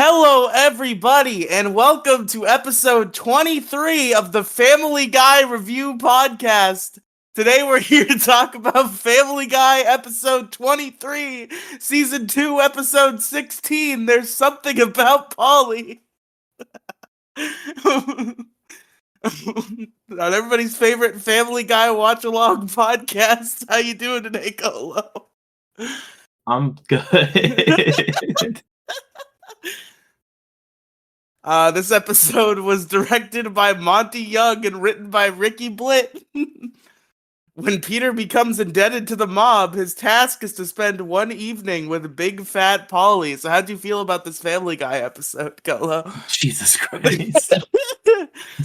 Hello, everybody, and welcome to episode 23 of the Family Guy Review Podcast. Today, we're here to talk about Family Guy episode 23, season 2, episode 16. There's something about Polly. On everybody's favorite Family Guy watch-along podcast. How you doing today, Colo? I'm good. This episode was directed by Monty Young and written by Ricky Blitt. When Peter becomes indebted to the mob, his task is to spend one evening with Big Fat Polly. So how'd you feel about this Family Guy episode, Colo? Jesus Christ.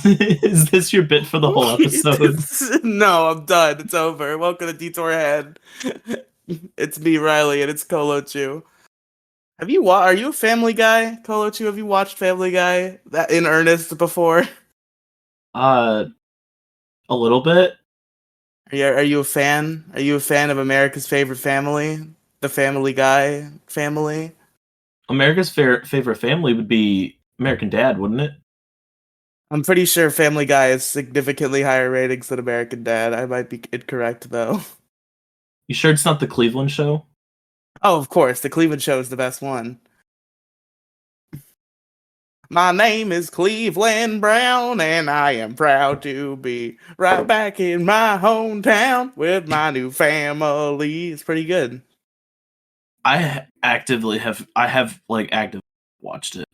Is this your bit for the whole episode? No, I'm done. It's over. Welcome to Detour Head. It's me, Riely, and it's Colo Chew. Are you a Family Guy, Colo Chew? Have you watched Family Guy in earnest before? A little bit. Are you a fan? Are you a fan of America's favorite family, the Family Guy family? America's favorite family would be American Dad, wouldn't it? I'm pretty sure Family Guy has significantly higher ratings than American Dad. I might be incorrect though. You sure it's not the Cleveland Show? Oh, of course, the Cleveland Show is the best one. My name is Cleveland Brown, and I am proud to be right back in my hometown with my new family. It's pretty good. I have actively watched it,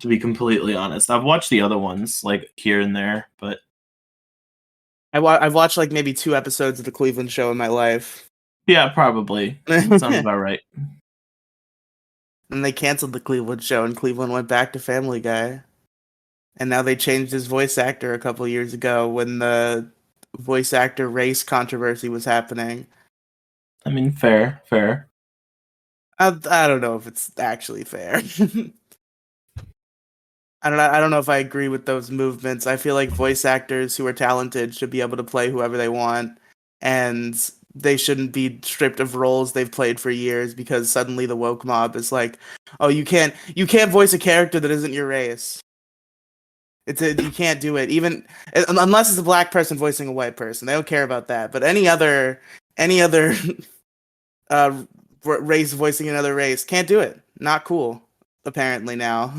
to be completely honest. I've watched the other ones, like, here and there, but... I've watched, like, maybe 2 episodes of the Cleveland Show in my life. Yeah, probably. Sounds about right. And they canceled the Cleveland Show, and Cleveland went back to Family Guy. And now they changed his voice actor a couple years ago when the voice actor race controversy was happening. I mean, fair. I don't know if it's actually fair. I don't know if I agree with those movements. I feel like voice actors who are talented should be able to play whoever they want, and they shouldn't be stripped of roles they've played for years because suddenly the woke mob is like, oh, you can't voice a character that isn't your race. You can't do it, even unless it's a black person voicing a white person. They don't care about that. But any other race voicing another race can't do it. Not cool. Apparently now.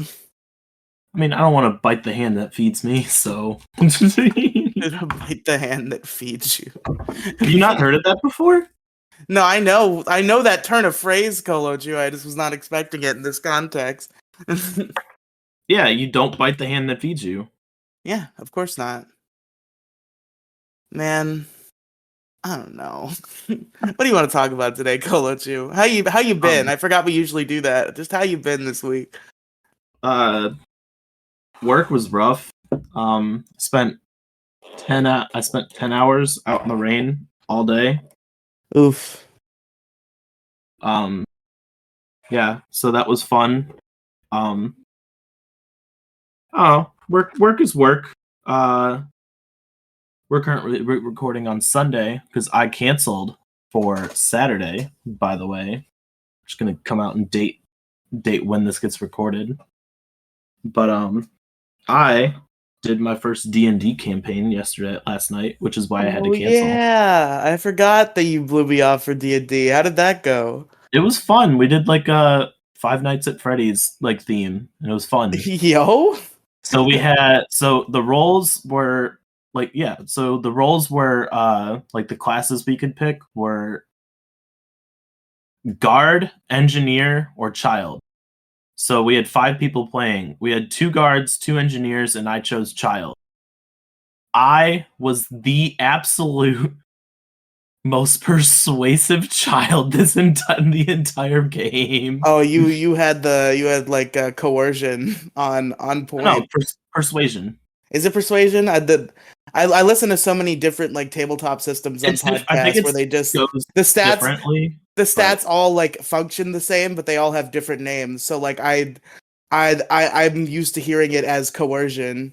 I mean, I don't want to bite the hand that feeds me, so... Bite the hand that feeds you. Have you not heard of that before? No, I know that turn of phrase, Colo Chew. I just was not expecting it in this context. Yeah, you don't bite the hand that feeds you. Yeah, of course not. Man, I don't know. What do you want to talk about today, Colo Chew? How you been? I forgot we usually do that. Just how you been this week? Work was rough. I spent 10 hours out in the rain all day. Oof. Yeah, so that was fun. Work is work. We're currently recording on Sunday because I canceled for Saturday, by the way. Just gonna come out and date when this gets recorded. But I did my first D&D campaign last night, which is why I had to cancel. Yeah, I forgot that you blew me off for D&D. How did that go? It was fun. We did like a Five Nights at Freddy's like theme, and it was fun. Yo. So the roles were like the classes we could pick were guard, engineer, or child. So we had 5 people playing. We had 2 guards, 2 engineers, and I chose child. I was the absolute most persuasive child in the entire game. Oh, you had coercion on point. No, persuasion. Is it persuasion? I listen to so many different like tabletop systems on podcasts where they just the stats all like function the same, but they all have different names. So like I'm used to hearing it as coercion,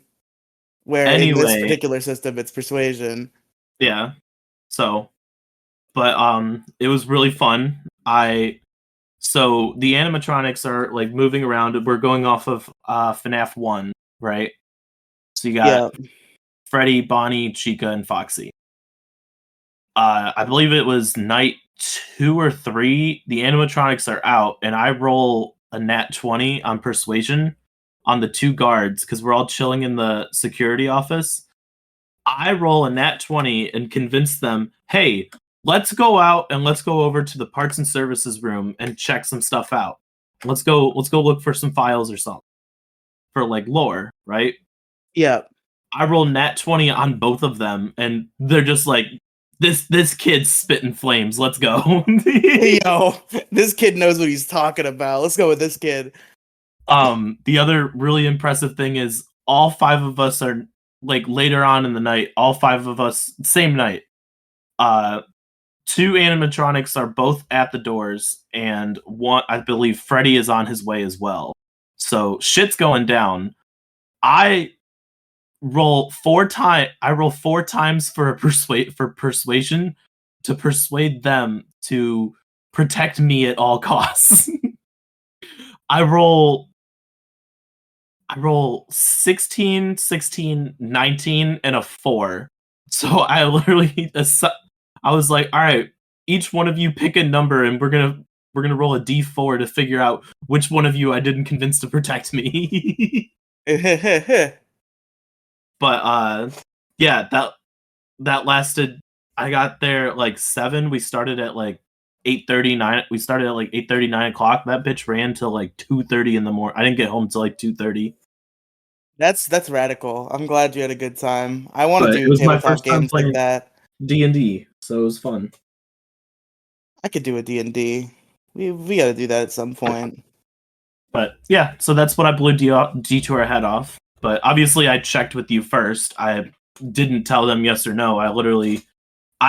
where in this particular system it's persuasion. Yeah. So, but it was really fun. I So the animatronics are like moving around. We're going off of FNAF 1, right? So you got Yeah. Freddy, Bonnie, Chica, and Foxy. I believe it was night 2 or 3. The animatronics are out, and I roll a nat 20 on persuasion on the 2 guards because we're all chilling in the security office. I roll a nat 20 and convince them, hey, let's go out and let's go over to the parts and services room and check some stuff out. Let's go look for some files or something for like lore, right? Yeah. I roll nat 20 on both of them, and they're just like, this kid's spitting flames. Let's go. Yo, this kid knows what he's talking about. Let's go with this kid. The other really impressive thing is all 5 of us are like later on in the night, all 5 of us, same night. 2 animatronics are both at the doors, and one, I believe Freddy is on his way as well. So shit's going down. I roll 4 times for persuasion to persuade them to protect me at all costs. I roll 16, 16, 19, and a 4. So I literally I was like, all right, each one of you pick a number and we're gonna roll a D4 to figure out which one of you I didn't convince to protect me. But yeah, that lasted. I got there at like 7. We started at like 8:39. We started at like 8:30, 9 o'clock. That bitch ran till like 2:30 in the morning. I didn't get home till like 2:30. That's radical. I'm glad you had a good time. I want to But it do was my tabletop first time games like playing that. D&D, so it was fun. I could do a D&D. We got to do that at some point. But yeah, so that's what I blew Detour head off. But obviously, I checked with you first. I didn't tell them yes or no. I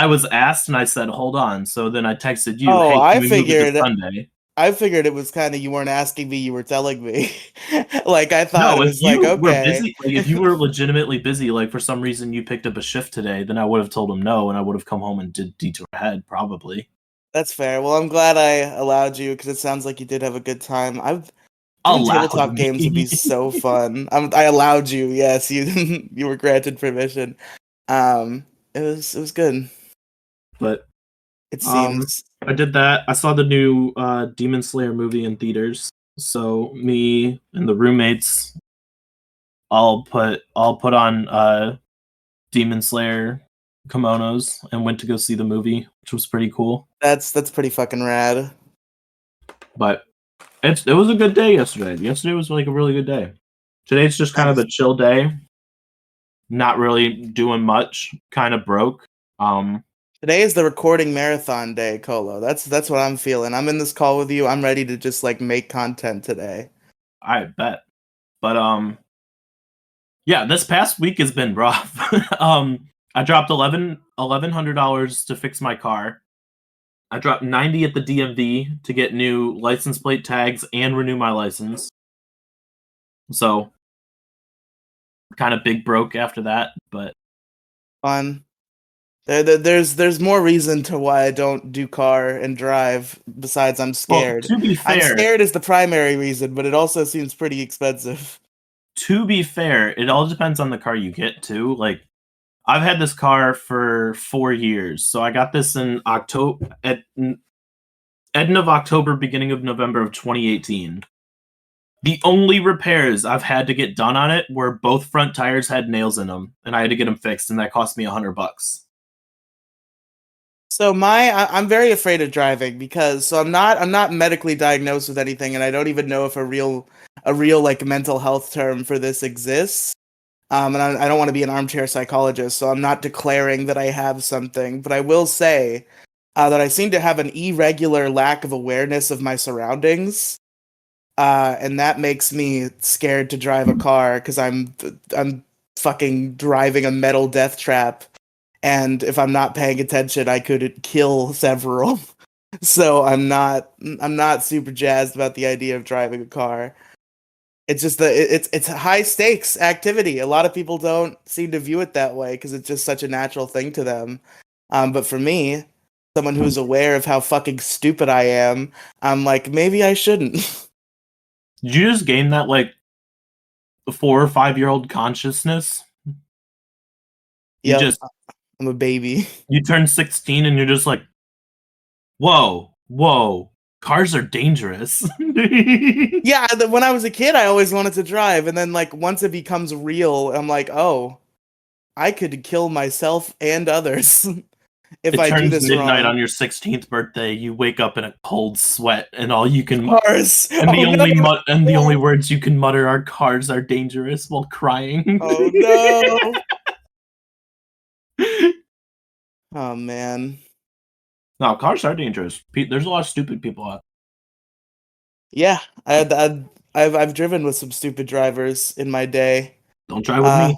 was asked and I said, hold on. So then I texted you, Oh, hey, can we move it to Sunday? I figured it was kind of you weren't asking me, you were telling me. Like I thought No, it if was like, you were okay, busy, like if you were legitimately busy, like for some reason you picked up a shift today, then I would have told him no, and I would have come home and did Detour ahead, probably. that's fair. Well, I'm glad I allowed you because it sounds like you did have a good time. I've doing Allowed tabletop games would be me. so fun. I allowed you. Yes, you you were granted permission. Um, it was good. But It seems. I did that. I saw the new Demon Slayer movie in theaters. So me and the roommates all put on Demon Slayer kimonos and went to go see the movie, which was pretty cool. That's pretty fucking rad. But it was a good day yesterday. Yesterday was like a really good day. Today's just kind of Nice. a chill day. Not really doing much. Kind of broke. Today is the recording marathon day, Colo. That's what I'm feeling. I'm in this call with you. I'm ready to just like make content today. I bet. But yeah, this past week has been rough. I dropped $1,100 to fix my car. I dropped 90 at the DMV to get new license plate tags and renew my license. So kind of big broke after that, but Fun. There's more reason to why I don't do car and drive besides I'm well, scared. I'm scared is the primary reason, but it also seems pretty expensive. it all depends on the car you get too. Like I've had this car for 4 years. So I got this in October at end of October, beginning of November of 2018. The only repairs I've had to get done on it were both front tires had nails in them, and I had to get them fixed, and that cost me $100. So I'm very afraid of driving because I'm not medically diagnosed with anything, and I don't even know if a real like mental health term for this exists. And I don't want to be an armchair psychologist, so I'm not declaring that I have something, but I will say that I seem to have an irregular lack of awareness of my surroundings, and that makes me scared to drive a car because I'm fucking driving a metal death trap, and if I'm not paying attention, I could kill several. So I'm not super jazzed about the idea of driving a car. It's just it's a high stakes activity. A lot of people don't seem to view it that way because it's just such a natural thing to them. But for me, someone who's aware of how fucking stupid I am, I'm like, maybe I shouldn't. Did you just gain that, like, 4 or 5-year-old consciousness? You Yep, just, I'm a baby. you turn 16 and you're just like, whoa, cars are dangerous. Yeah, when I was a kid, I always wanted to drive, and then like once it becomes real, I'm like, oh, I could kill myself and others if It I do turns this midnight wrong. on your 16th birthday. You wake up in a cold sweat, and all you can Cars. and Oh no. the only No. words you can mutter are "cars are dangerous" while crying. Oh no. Oh man. No, cars are dangerous. There's a lot of stupid people out. Yeah, I've driven with some stupid drivers in my day. Don't drive with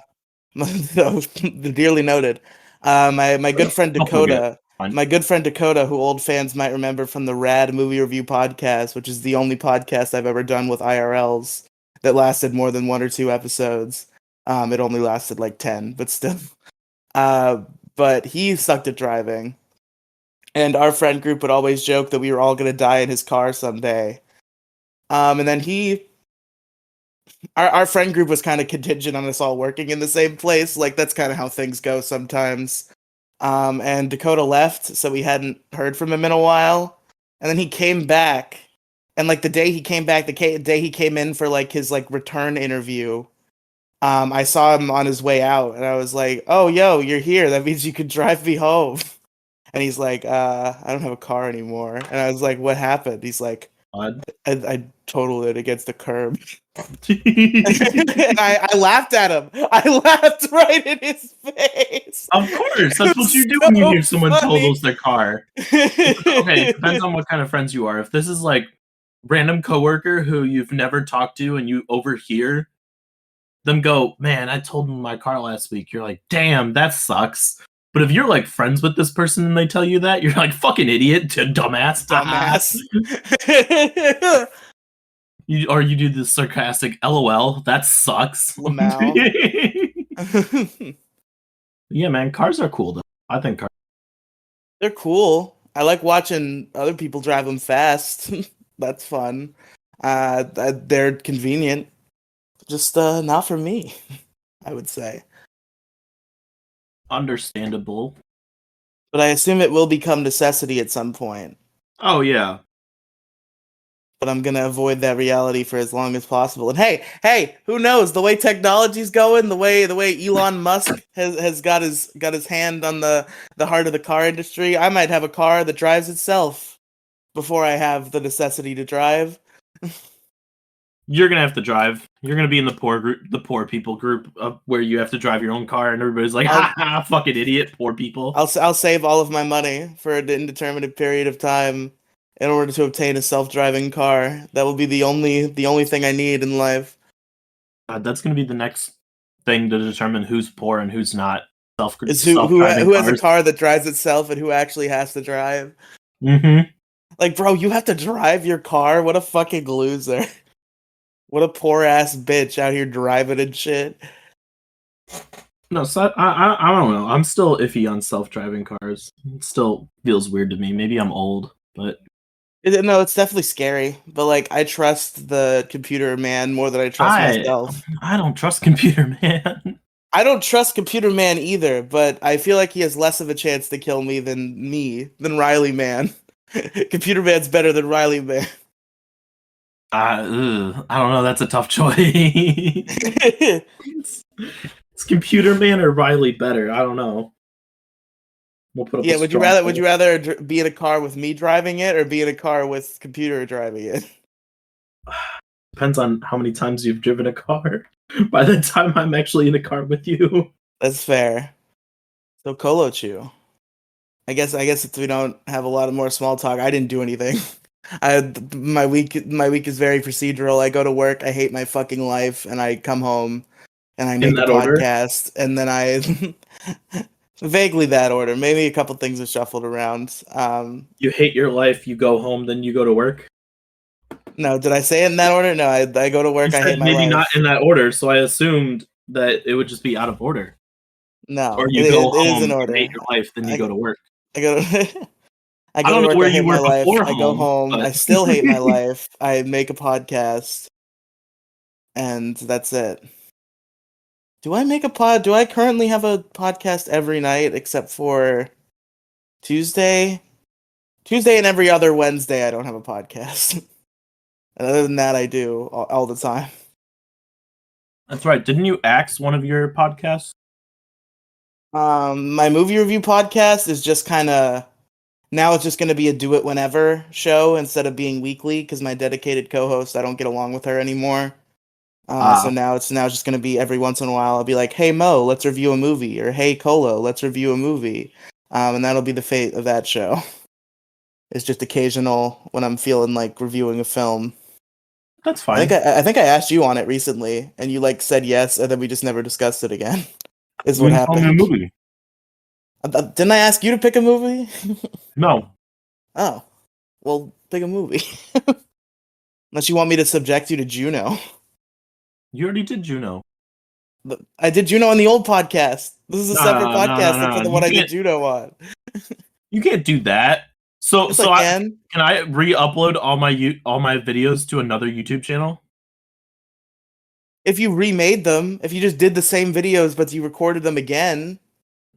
Uh, me. dearly noted. My good friend Don't forget. Dakota, Fine. my good friend Dakota, who old fans might remember from the Rad Movie Review podcast, which is the only podcast I've ever done with IRLs that lasted more than 1 or 2 episodes. It only lasted like 10, but still. Uh, but he sucked at driving, and our friend group would always joke that we were all gonna die in his car someday. And then our friend group was kind of contingent on us all working in the same place. Like that's kind of how things go sometimes. And Dakota left, so we hadn't heard from him in a while. And then he came back, and like the day he came back, day he came in for like his like return interview. I saw him on his way out, and I was like, "Oh, yo, you're here. That means you could drive me home." And he's like, I don't have a car anymore." And I was like, "What happened?" He's like, Odd. I totaled it against the curb. And I laughed at him. I laughed right in his face. Of course, It that's what was you do when you hear so someone funny. totals their car. Okay, it depends on what kind of friends you are. If this is like random coworker who you've never talked to and you overhear them go, "Man, I totaled my car last week." You're like, "Damn, that sucks." But if you're like friends with this person and they tell you that, you're like, "Fucking idiot, dumbass." Dumbass. Or you do the sarcastic LOL, that sucks. Lamau. Yeah, man, cars are cool though. I think cars. They're cool. I like watching other people drive them fast. That's fun. They're convenient. Just not for me, I would say. Understandable. But I assume it will become necessity at some point. Oh yeah. But I'm gonna avoid that reality for as long as possible. And hey, who knows? The way technology's going, the way Elon Musk has got his hand on the heart of the car industry, I might have a car that drives itself before I have the necessity to drive. You're gonna have to drive. You're gonna be in the poor group, the poor people group, where you have to drive your own car, and everybody's like, I'll "Ha ha, fucking idiot, poor people." I'll save all of my money for an indeterminate period of time in order to obtain a self-driving car. That will be the only thing I need in life. That's gonna be the next thing to determine who's poor and who's not. Is Self-driving who has a cars. car that drives itself and who actually has to drive. Mm-hmm. Like, bro, you have to drive your car? What a fucking loser. What a poor ass bitch out here driving and shit. No, so I don't know. I'm still iffy on self-driving cars. It still feels weird to me. Maybe I'm old, but No, it's definitely scary, but like I trust the computer man more than I trust I myself. I don't trust computer man. I don't trust Computer Man either, but I feel like he has less of a chance to kill me than Riley Man. Computer Man's better than Riley Man. I don't know. That's a tough choice. It's computer man or Riley better? I don't know. We'll put up a Yeah, would you strong rather poll. be in a car with me driving it or be in a car with computer driving it? Depends on how many times you've driven a car. By the time I'm actually in a car with you, That's fair. So Colo Chew. I guess if we don't have a lot of more small talk, I didn't do anything. My week is very procedural. I go to work, I hate my fucking life, and I come home and I in make a that order. podcast, and then I vaguely that order. Maybe a couple things are shuffled around. You hate your life. You go home, then you go to work. No, did I say it in that order? No, I go to You work, I hate said my maybe not life. in that order, so I assumed that it would just be out of order. Or No, you go it is home, in you hate order. your life, then you I go to work. I go to I I go to don't know work, where I you hate my were life. before I go home, home, but I still hate my life. I make a podcast, and that's it. Do I make a pod? Do I currently have a podcast every night except for Tuesday? Tuesday and every other Wednesday, I don't have a podcast. And other than that, I do all the time. that's right. Didn't you axe one of your podcasts? My movie review podcast is just kind of now it's just going to be a do it whenever show instead of being weekly because my dedicated co-host I don't get along with her anymore. So Ah, now it's just going to be every once in a while I'll be like, hey Mo, let's review a movie, or hey Colo, let's review a movie, and that'll be the fate of that show. It's just occasional when I'm feeling like reviewing a film. that's fine. I think I asked you on it recently, and you like said yes, and then we just never discussed it again. Is You what can call me a happened. movie. Didn't I ask you to pick a movie? No, Oh, well, pick a movie. Unless you want me to subject you to Juno. you already did Juno. But I did Juno on the old podcast. This is a separate podcast than for No. the one I did Juno on. You can't do that. So Yes, I so I can. can I re-upload all my videos to another YouTube channel? If you remade them, if you just did the same videos but you recorded them again,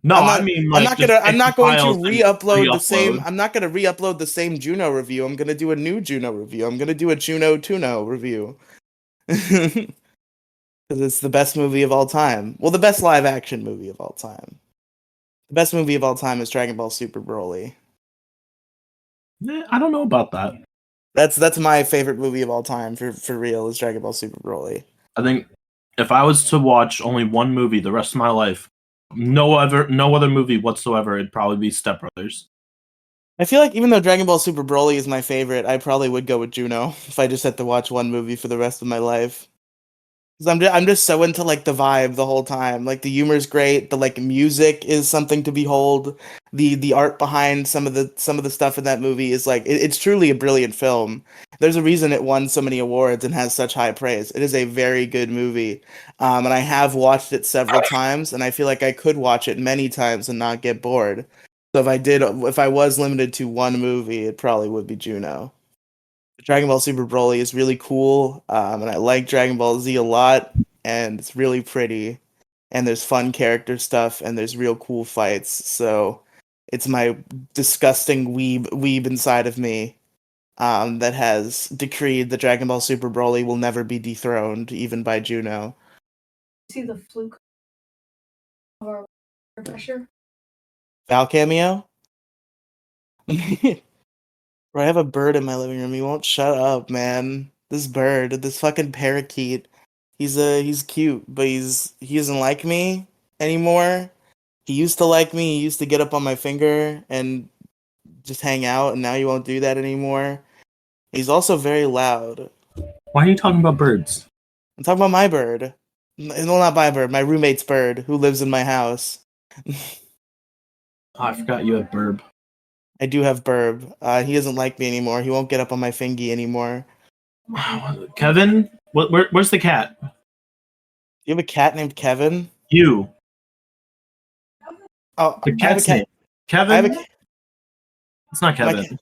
No, I mean like just I'm take the not going to files and re-upload the same re-upload. I'm not going to re-upload the same Juno review. I'm going to do a new Juno review. I'm going to do a Juno Tuno review. Cuz it's the best movie of all time. Well, the best live action movie of all time. The best movie of all time is Dragon Ball Super Broly. I don't know about that. That's my favorite movie of all time for real is Dragon Ball Super Broly. I think if I was to watch only one movie the rest of my life, no other movie whatsoever, it'd probably be Step Brothers. I feel like even though Dragon Ball Super Broly is my favorite, I probably would go with Juno if I just had to watch one movie for the rest of my life. Because I'm just so into like the vibe the whole time. Like the humor's great, the like music is something to behold. The art behind some of the stuff in that movie is like it's truly a brilliant film. There's a reason it won so many awards and has such high praise. It is a very good movie, and I have watched it several times, and I feel like I could watch it many times and not get bored. So if I was limited to one movie, it probably would be Juno. Dragon Ball Super Broly is really cool, and I like Dragon Ball Z a lot, and it's really pretty, and there's fun character stuff, and there's real cool fights. So it's my disgusting weeb inside of me that has decreed that Dragon Ball Super Broly will never be dethroned, even by Juno. See the fluke of our pressure? Val cameo? Bro, I have a bird in my living room. He won't shut up, man. This bird, this fucking parakeet. He's cute, but he doesn't like me anymore. He used to like me. He used to get up on my finger and just hang out, and now he won't do that anymore. He's also very loud. Why are you talking about birds? I'm talking about my bird. No, not my bird. My roommate's bird, who lives in my house. Oh, I forgot you had Burb. I do have Burb. He doesn't like me anymore. He won't get up on my fingy anymore. Kevin, where's the cat? You have a cat named Kevin? You. Oh, The I have a cat's name. cat. I have Kevin? a It's not my Kevin.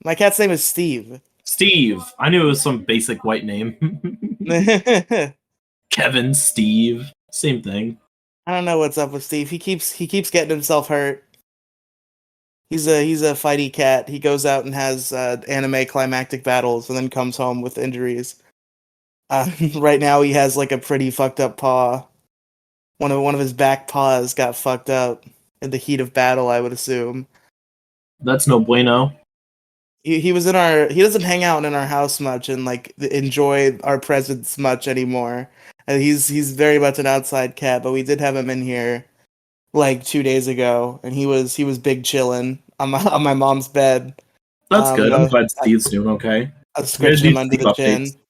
my cat's name is Steve. Steve. I knew it was some basic white name. I Kevin, Steve. Same thing. don't know what's up with Steve. He keeps getting himself hurt. He's a fighty cat. He goes out and has anime climactic battles and then comes home with injuries. Right now he has like a pretty fucked up paw. One of his back paws got fucked up in the heat of battle, I would assume. That's no bueno. He was in our he doesn't hang out in our house much and like enjoy our presence much anymore. And he's very much an outside cat, but we did have him in here like 2 days ago, and he was big chilling on my on my mom's bed. That's good. I'm glad I Steve's doing okay. was You guys scratching need him under Steve the updates. chin.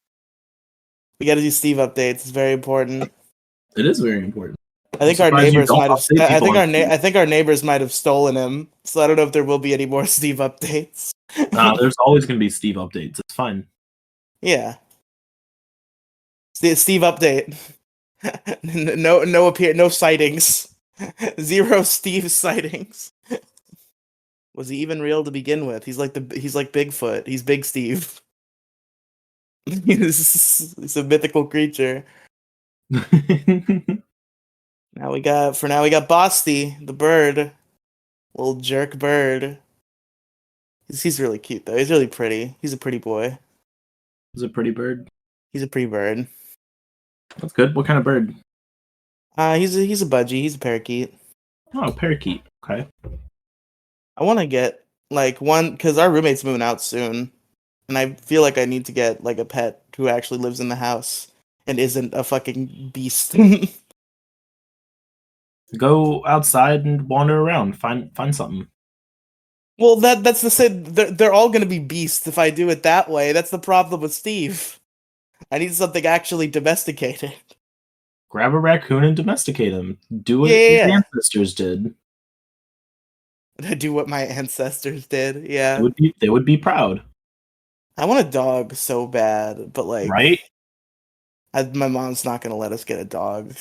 We got to do Steve updates. It's very important. It is very important. I I'm think our surprised you neighbors don't might have. update people on Steve. I think our neighbors might have stolen him. So I don't know if there will be any more Steve updates. Nah, there's always gonna be Steve updates. It's fine. Yeah, Steve update. No sightings. Zero Steve sightings. Was he even real to begin with? He's like Bigfoot. He's Big Steve. He's a mythical creature. Now we got Bosty, the bird. Little jerk bird. He's really cute though. He's really pretty. He's a pretty boy. He's a pretty bird. He's a pretty bird. That's good. What kind of bird? He's a budgie. He's a parakeet. Oh, a parakeet. Okay. I want to get like one because our roommate's moving out soon, and I feel like I need to get like a pet who actually lives in the house and isn't a fucking beast. Go outside and wander around. Find something. Well, that's the same. They're all gonna be beasts if I do it that way. That's the problem with Steve. I need something actually domesticated. Grab a raccoon and domesticate him. Do what Yeah. your ancestors did. Do what my ancestors did. Yeah. They would be proud. I want a dog so bad, but like, Right? my mom's not gonna let us get a dog.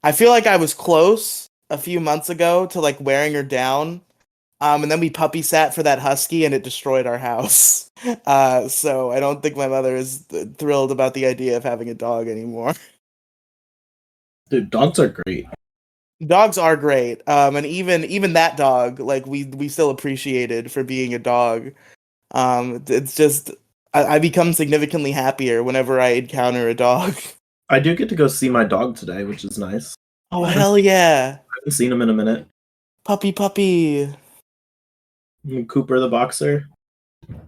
I feel like I was close a few months ago to like wearing her down. And then we puppy sat for that husky, and it destroyed our house. So I don't think my mother is thrilled about the idea of having a dog anymore. Dude, dogs are great. Dogs are great, and even that dog, like we still appreciated for being a dog. It's just I become significantly happier whenever I encounter a dog. I do get to go see my dog today, which is nice. Oh hell yeah, I haven't seen him in a minute. puppy. Cooper the boxer.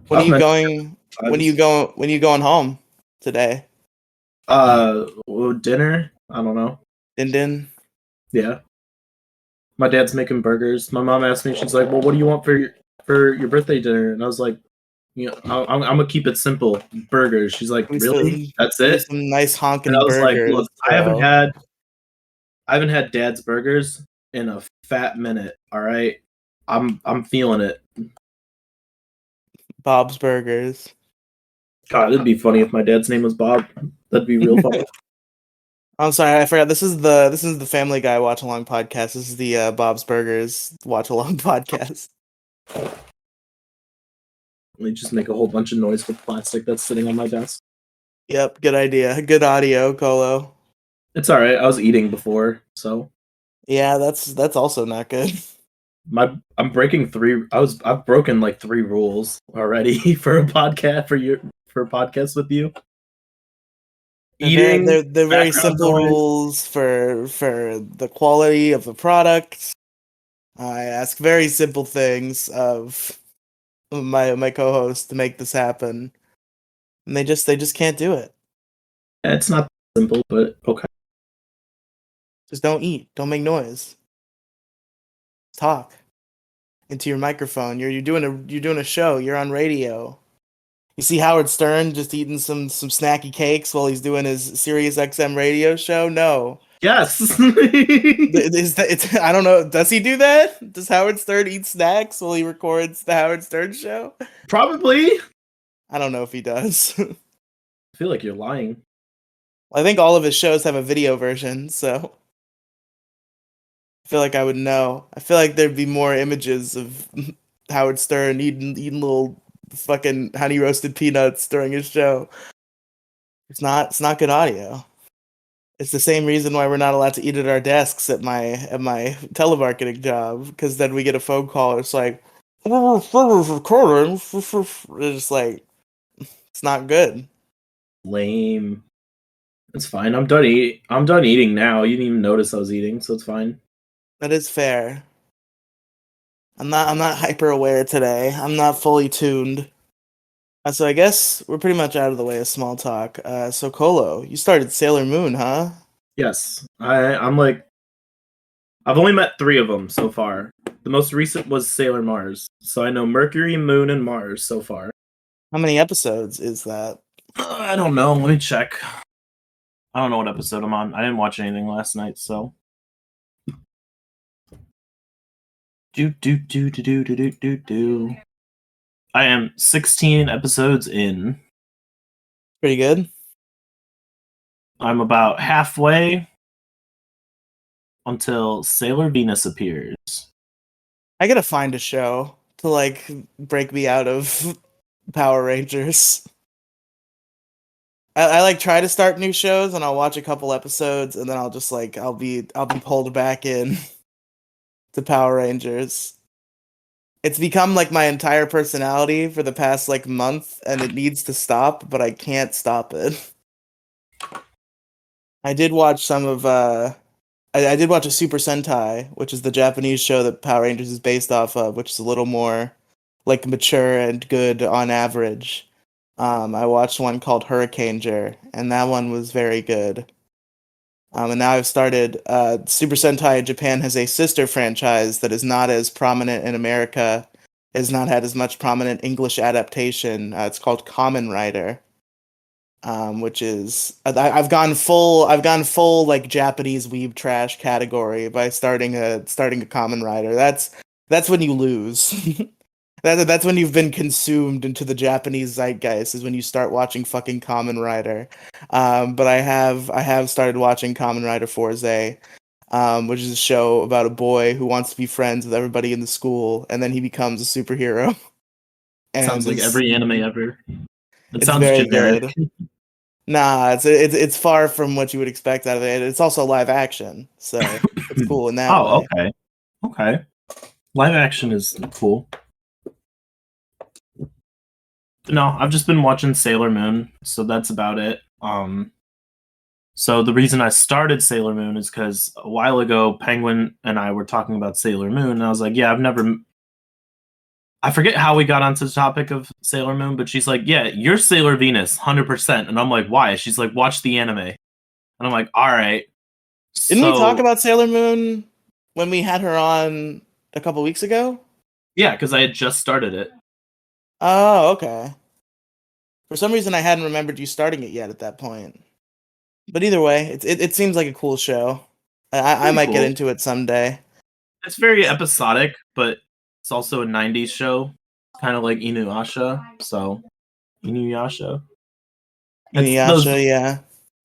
When are I've you mentioned going? When are you going home today? Dinner? I don't know. Din. Yeah. My dad's making burgers. My mom asked me, she's like, "Well, what do you want for your birthday dinner?" And I was like, "You know, I'm gonna keep it simple. Burgers." She's like, "Really? That's it?" Some nice honking And I was like, burgers. "Look, I haven't had Dad's burgers in a fat minute. All right, I'm feeling it." Bob's Burgers. God, it'd be funny if my dad's name was Bob. That'd be real funny. I'm sorry, I forgot. This is the Family Guy Watch Along podcast. This is the Bob's Burgers Watch Along podcast. Let me just make a whole bunch of noise with plastic that's sitting on my desk. Yep, good idea. Good audio, Colo. It's all right. I was eating before, so Yeah, that's also not good. I'm breaking I've broken like 3 rules already for a podcast for a podcast with you. Eating, They're very background simple noise. rules for the quality of the product. I ask very simple things of my co-host to make this happen, and they just can't do it. It's not simple, but okay. Just don't eat. Don't make noise. Talk into your microphone. You're doing a show. You're on radio. You see Howard Stern just eating some snacky cakes while he's doing his Sirius XM radio show? No. Yes. I don't know. Does he do that? Does Howard Stern eat snacks while he records the Howard Stern show? Probably. I don't know if he does. I feel like you're lying. I think all of his shows have a video version, so I feel like I would know. I feel like there'd be more images of Howard Stern eating little fucking honey roasted peanuts during his show. It's not good audio. It's the same reason why we're not allowed to eat at our desks at my telemarketing job, because then we get a phone call. It's like, recording. It's just like, it's not good. Lame. It's fine. I'm done eating now. You didn't even notice I was eating, so it's fine. That is fair. I'm not hyper aware today. I'm not fully tuned. So I guess we're pretty much out of the way of small talk. So Colo, you started Sailor Moon, huh? Yes. I'm like, I've only met 3 of them so far. The most recent was Sailor Mars. So I know Mercury, Moon, and Mars so far. How many episodes is that? I don't know. Let me check. I don't know what episode I'm on. I didn't watch anything last night, so. Do. I am 16 episodes in. Pretty good. I'm about halfway until Sailor Venus appears. I gotta find a show to like break me out of Power Rangers. I like try to start new shows and I'll watch a couple episodes and then I'll just like I'll be pulled back in to Power Rangers. It's become like my entire personality for the past like month and it needs to stop, but I can't stop it. I did watch some of I did watch a Super Sentai, which is the Japanese show that Power Rangers is based off of, which is a little more like mature and good on average. I watched one called Hurricaneger, and that one was very good. And now I've started Super Sentai in Japan has a sister franchise that is not as prominent in America, has not had as much prominent English adaptation. It's called Kamen Rider, which is I've gone full like Japanese weeb trash category by starting a Kamen Rider. That's when you lose. That's when you've been consumed into the Japanese zeitgeist is when you start watching fucking Kamen Rider. But I have started watching Kamen Rider Forze, which is a show about a boy who wants to be friends with everybody in the school, and then he becomes a superhero. Sounds And like every anime ever. It it's sounds very generic. good. Nah, it's far from what you would expect out of it. It's also live action, so it's cool in that Oh, way. okay. Okay. Live action is cool. No, I've just been watching Sailor Moon, so that's about it. So the reason I started Sailor Moon is because a while ago, Penguin and I were talking about Sailor Moon, and I was like, "Yeah, I've never." I forget how we got onto the topic of Sailor Moon, but she's like, "Yeah, you're Sailor Venus, 100%," and I'm like, "Why?" She's like, "Watch the anime," and I'm like, "All right." Didn't we talk So about Sailor Moon when we had her on a couple weeks ago? yeah, because I had just started it. Oh, okay. For some reason, I hadn't remembered you starting it yet at that point. But either way, it seems like a cool show. I Pretty might get cool. into it someday. It's very episodic, but it's also a '90s show, kind of like Inuyasha. So Inuyasha. It's Inuyasha, yeah.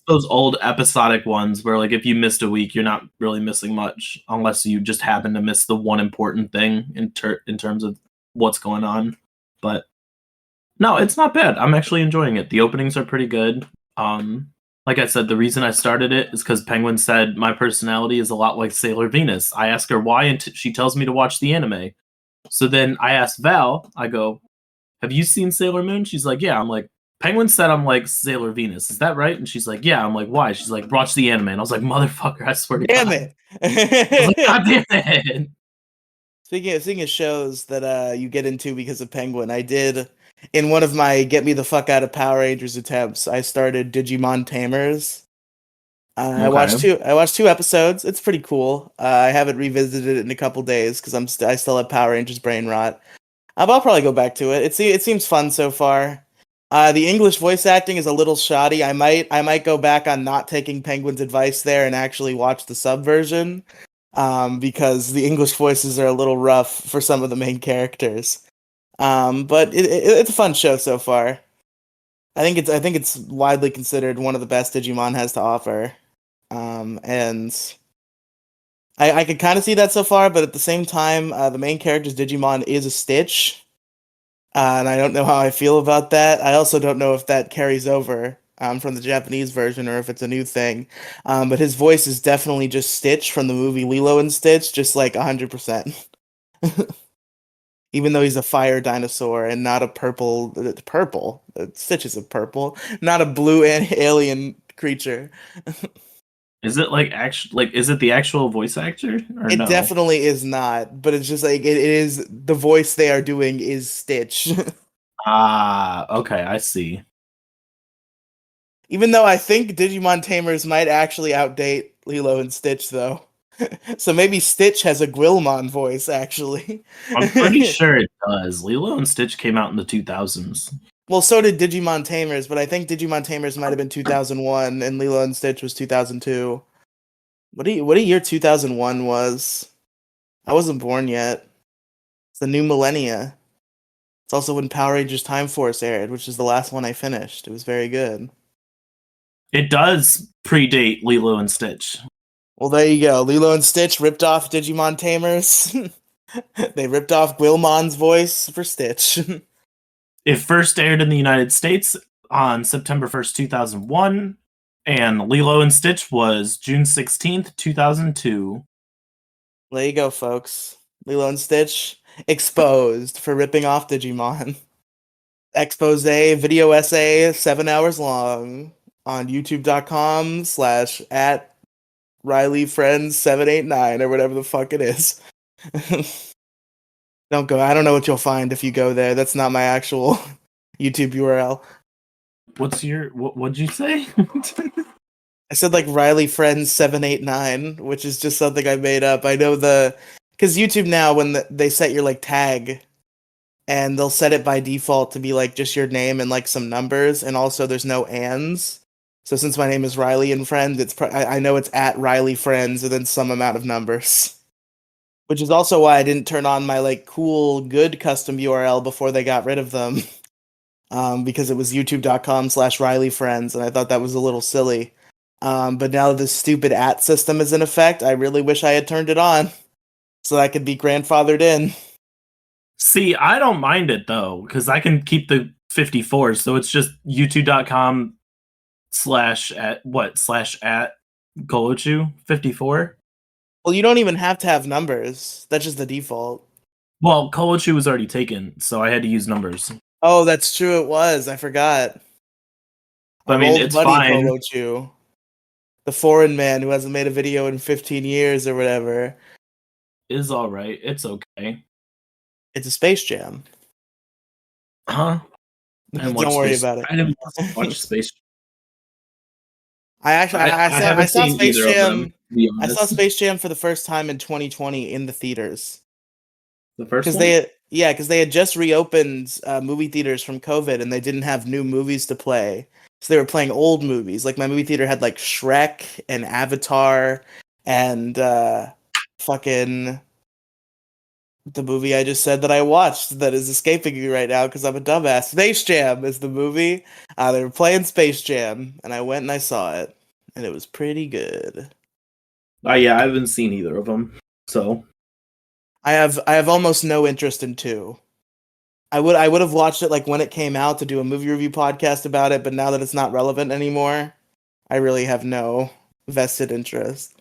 those old episodic ones where like if you missed a week, you're not really missing much unless you just happen to miss the one important thing in terms of what's going on. But no, it's not bad. I'm actually enjoying it. The openings are pretty good. Um, like I said, the reason I started it is because Penguin said my personality is a lot like Sailor Venus. I ask her why, and she tells me to watch the anime. So then I asked Val, I go, "Have you seen Sailor Moon?" She's like, "Yeah." I'm like, "Penguin said I'm like Sailor Venus. Is that right?" And she's like, "Yeah." I'm like, "Why?" She's like, "Watch the anime." And I was like, "Motherfucker, I swear to Damn God." I was like, it! "God damn it." Speaking of shows that you get into because of Penguin, I did in one of my get me the fuck out of Power Rangers attempts. I started Digimon Tamers. Okay. I watched two episodes. It's pretty cool. I haven't revisited it in a couple days because I still have Power Rangers brain rot. But I'll probably go back to it. It seems fun so far. The English voice acting is a little shoddy. I might go back on not taking Penguin's advice there and actually watch the sub version. Because the English voices are a little rough for some of the main characters. But it's a fun show so far. I think it's widely considered one of the best Digimon has to offer. And I could kind of see that so far, but at the same time, the main character's Digimon is a Stitch, and I don't know how I feel about that. I also don't know if that carries over from the Japanese version or if it's a new thing. But his voice is definitely just Stitch from the movie Lilo and Stitch, just like 100%. Even though he's a fire dinosaur and not a purple. Stitch is a purple, not a blue alien creature. Is it like is it the actual voice actor or It no? definitely is not, but it's just like it is the voice they are doing is Stitch. Ah, okay, I see. Even though I think Digimon Tamers might actually outdate Lilo and Stitch though. So maybe Stitch has a Gwilmon voice actually. I'm pretty sure it does. Lilo and Stitch came out in the 2000s. Well, so did Digimon Tamers, but I think Digimon Tamers might have been 2001 and Lilo and Stitch was 2002. What a year 2001 was? I wasn't born yet. It's the new millennia. It's also when Power Rangers Time Force aired, which is the last one I finished. It was very good. It does predate Lilo and Stitch. Well, there you go. Lilo and Stitch ripped off Digimon Tamers. They ripped off Gwilmon's voice for Stitch. It first aired in the United States on September 1st, 2001, and Lilo and Stitch was June 16th, 2002. There you go, folks. Lilo and Stitch exposed for ripping off Digimon. Expose video essay 7 hours long on youtube.com/at RielyFriends789 or whatever the fuck it is. Don't go. I don't know what you'll find if you go there. That's not my actual YouTube URL. What'd you say? I said like RielyFriends789, which is just something I made up. I know because YouTube now, when they set your like tag, and they'll set it by default to be like just your name and like some numbers, and also there's no ands. So since my name is Riely and Friends, I know it's at Riely Friends and then some amount of numbers. Which is also why I didn't turn on my like cool good custom URL before they got rid of them. Because it was youtube.com/RielyFriends, and I thought that was a little silly. But now that this stupid @ system is in effect, I really wish I had turned it on so that I could be grandfathered in. See, I don't mind it though, because I can keep the 54, so it's just youtube.com/at Colochu 54. Well, you don't even have to have numbers. That's just the default. Well, Colochu was already taken, so I had to use numbers. Oh, that's true. It was. I forgot. I Our mean, old it's buddy fine. Colochu, the foreign man who hasn't made a video in 15 years or whatever. Is all right. It's okay. It's a Space Jam. Huh? Don't worry about it. I didn't watch Space Jam. I haven't saw seen Space either of Jam. them, to be I saw honest. Space Jam for the first time in 2020 in the theaters. The first Because one? because they had just reopened movie theaters from COVID and they didn't have new movies to play. So they were playing old movies. Like my movie theater had like Shrek and Avatar and fucking the movie I just said that I watched that is escaping me right now because I'm a dumbass. Space Jam is the movie. They were playing Space Jam and I went and I saw it and it was pretty good. Yeah, I haven't seen either of them. So I have almost no interest in 2. I would have watched it like when it came out to do a movie review podcast about it, but now that it's not relevant anymore, I really have no vested interest.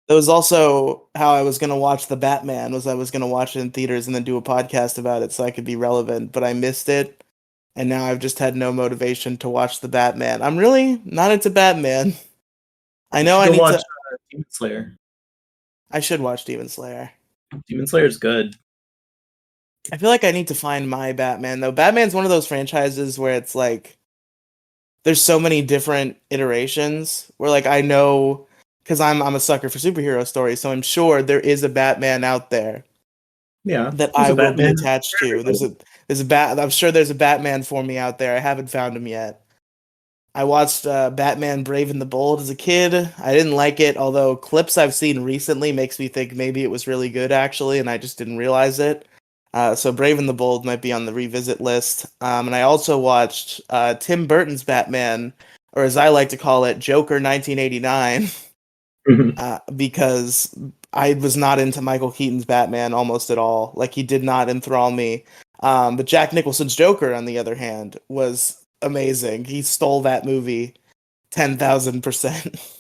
That was also how I was gonna watch the Batman, was I was gonna watch it in theaters and then do a podcast about it so I could be relevant, but I missed it, and now I've just had no motivation to watch the Batman. I'm really not into Batman. I know I you should need watch to. Demon Slayer. I should watch Demon Slayer. Demon Slayer's good. I feel like I need to find my Batman though. Batman's one of those franchises where it's like there's so many different iterations where like I know because I'm a sucker for superhero stories, so I'm sure there is a Batman out there Yeah, that there's I a will be Batman attached for to. everybody. I'm sure there's a Batman for me out there. I haven't found him yet. I watched Batman Brave and the Bold as a kid. I didn't like it, although clips I've seen recently makes me think maybe it was really good actually, and I just didn't realize it. So Brave and the Bold might be on the revisit list. And I also watched Tim Burton's Batman, or as I like to call it, Joker 1989, because I was not into Michael Keaton's Batman almost at all. Like he did not enthrall me. But Jack Nicholson's Joker, on the other hand, was amazing. He stole that movie 10,000%.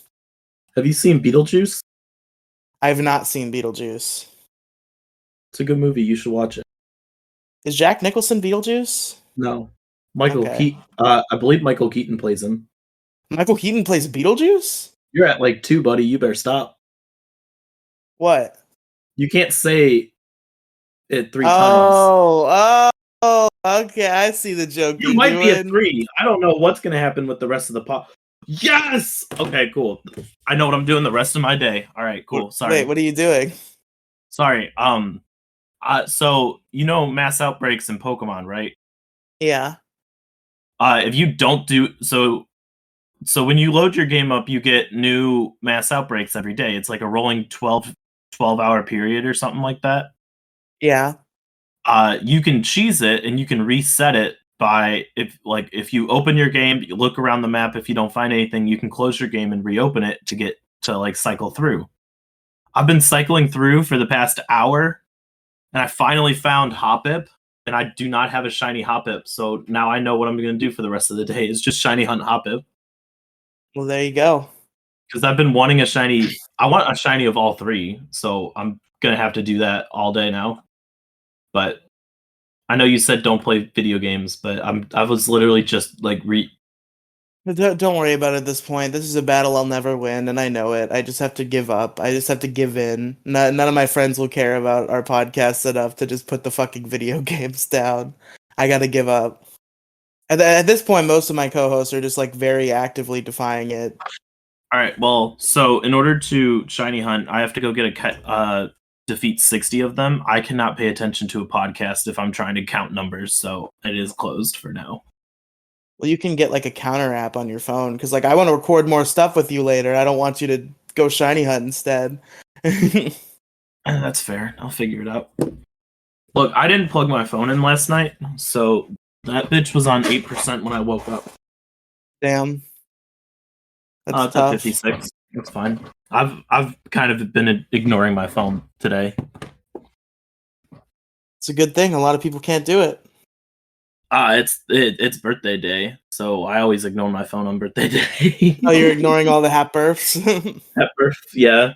Have you seen Beetlejuice? I have not seen Beetlejuice. It's a good movie. You should watch it. Is Jack Nicholson Beetlejuice? No, Michael Okay. Keaton. I believe Michael Keaton plays him. Michael Keaton plays Beetlejuice? You're at like 2, buddy. You better stop. What? You can't say it 3 times. Oh, okay. I see the joke You you're might be at doing. 3. I don't know what's gonna happen with the rest of the pot. Yes. Okay, cool. I know what I'm doing the rest of my day. All right, cool. Sorry. Wait, what are you doing? Sorry. So you know mass outbreaks in Pokemon, right? Yeah. If you don't do so when you load your game up, you get new mass outbreaks every day. It's like a rolling 12-hour period or something like that. Yeah. You can cheese it and you can reset it by if you open your game, you look around the map. If you don't find anything, you can close your game and reopen it to get to like cycle through. I've been cycling through for the past hour and I finally found Hoppip, and I do not have a shiny Hoppip, so now I know what I'm going to do for the rest of the day. Is just shiny hunt Hoppip. Well, there you go. Because I've been wanting a shiny. I want a shiny of all three, so I'm going to have to do that all day now. But I know you said don't play video games, but I was literally just like Don't worry about it at this point. This is a battle I'll never win, and I know it. I just have to give up. I just have to give in. None of my friends will care about our podcast enough to just put the fucking video games down. I gotta give up. At this point, most of my co-hosts are just like very actively defying it. All right. Well, so in order to shiny hunt, I have to go get a defeat 60 of them. I cannot pay attention to a podcast if I'm trying to count numbers, so it is closed for now. Well, you can get like a counter app on your phone because like I want to record more stuff with you later. I don't want you to go shiny hunt instead. That's fair. I'll figure it out. Look, I didn't plug my phone in last night, so that bitch was on 8% when I woke up. Damn. That's It's at tough. 56. That's fine. I've kind of been ignoring my phone today. It's a good thing. A lot of people can't do it. It's birthday day, so I always ignore my phone on birthday day. Oh, you're ignoring all the hat births? At birth, yeah.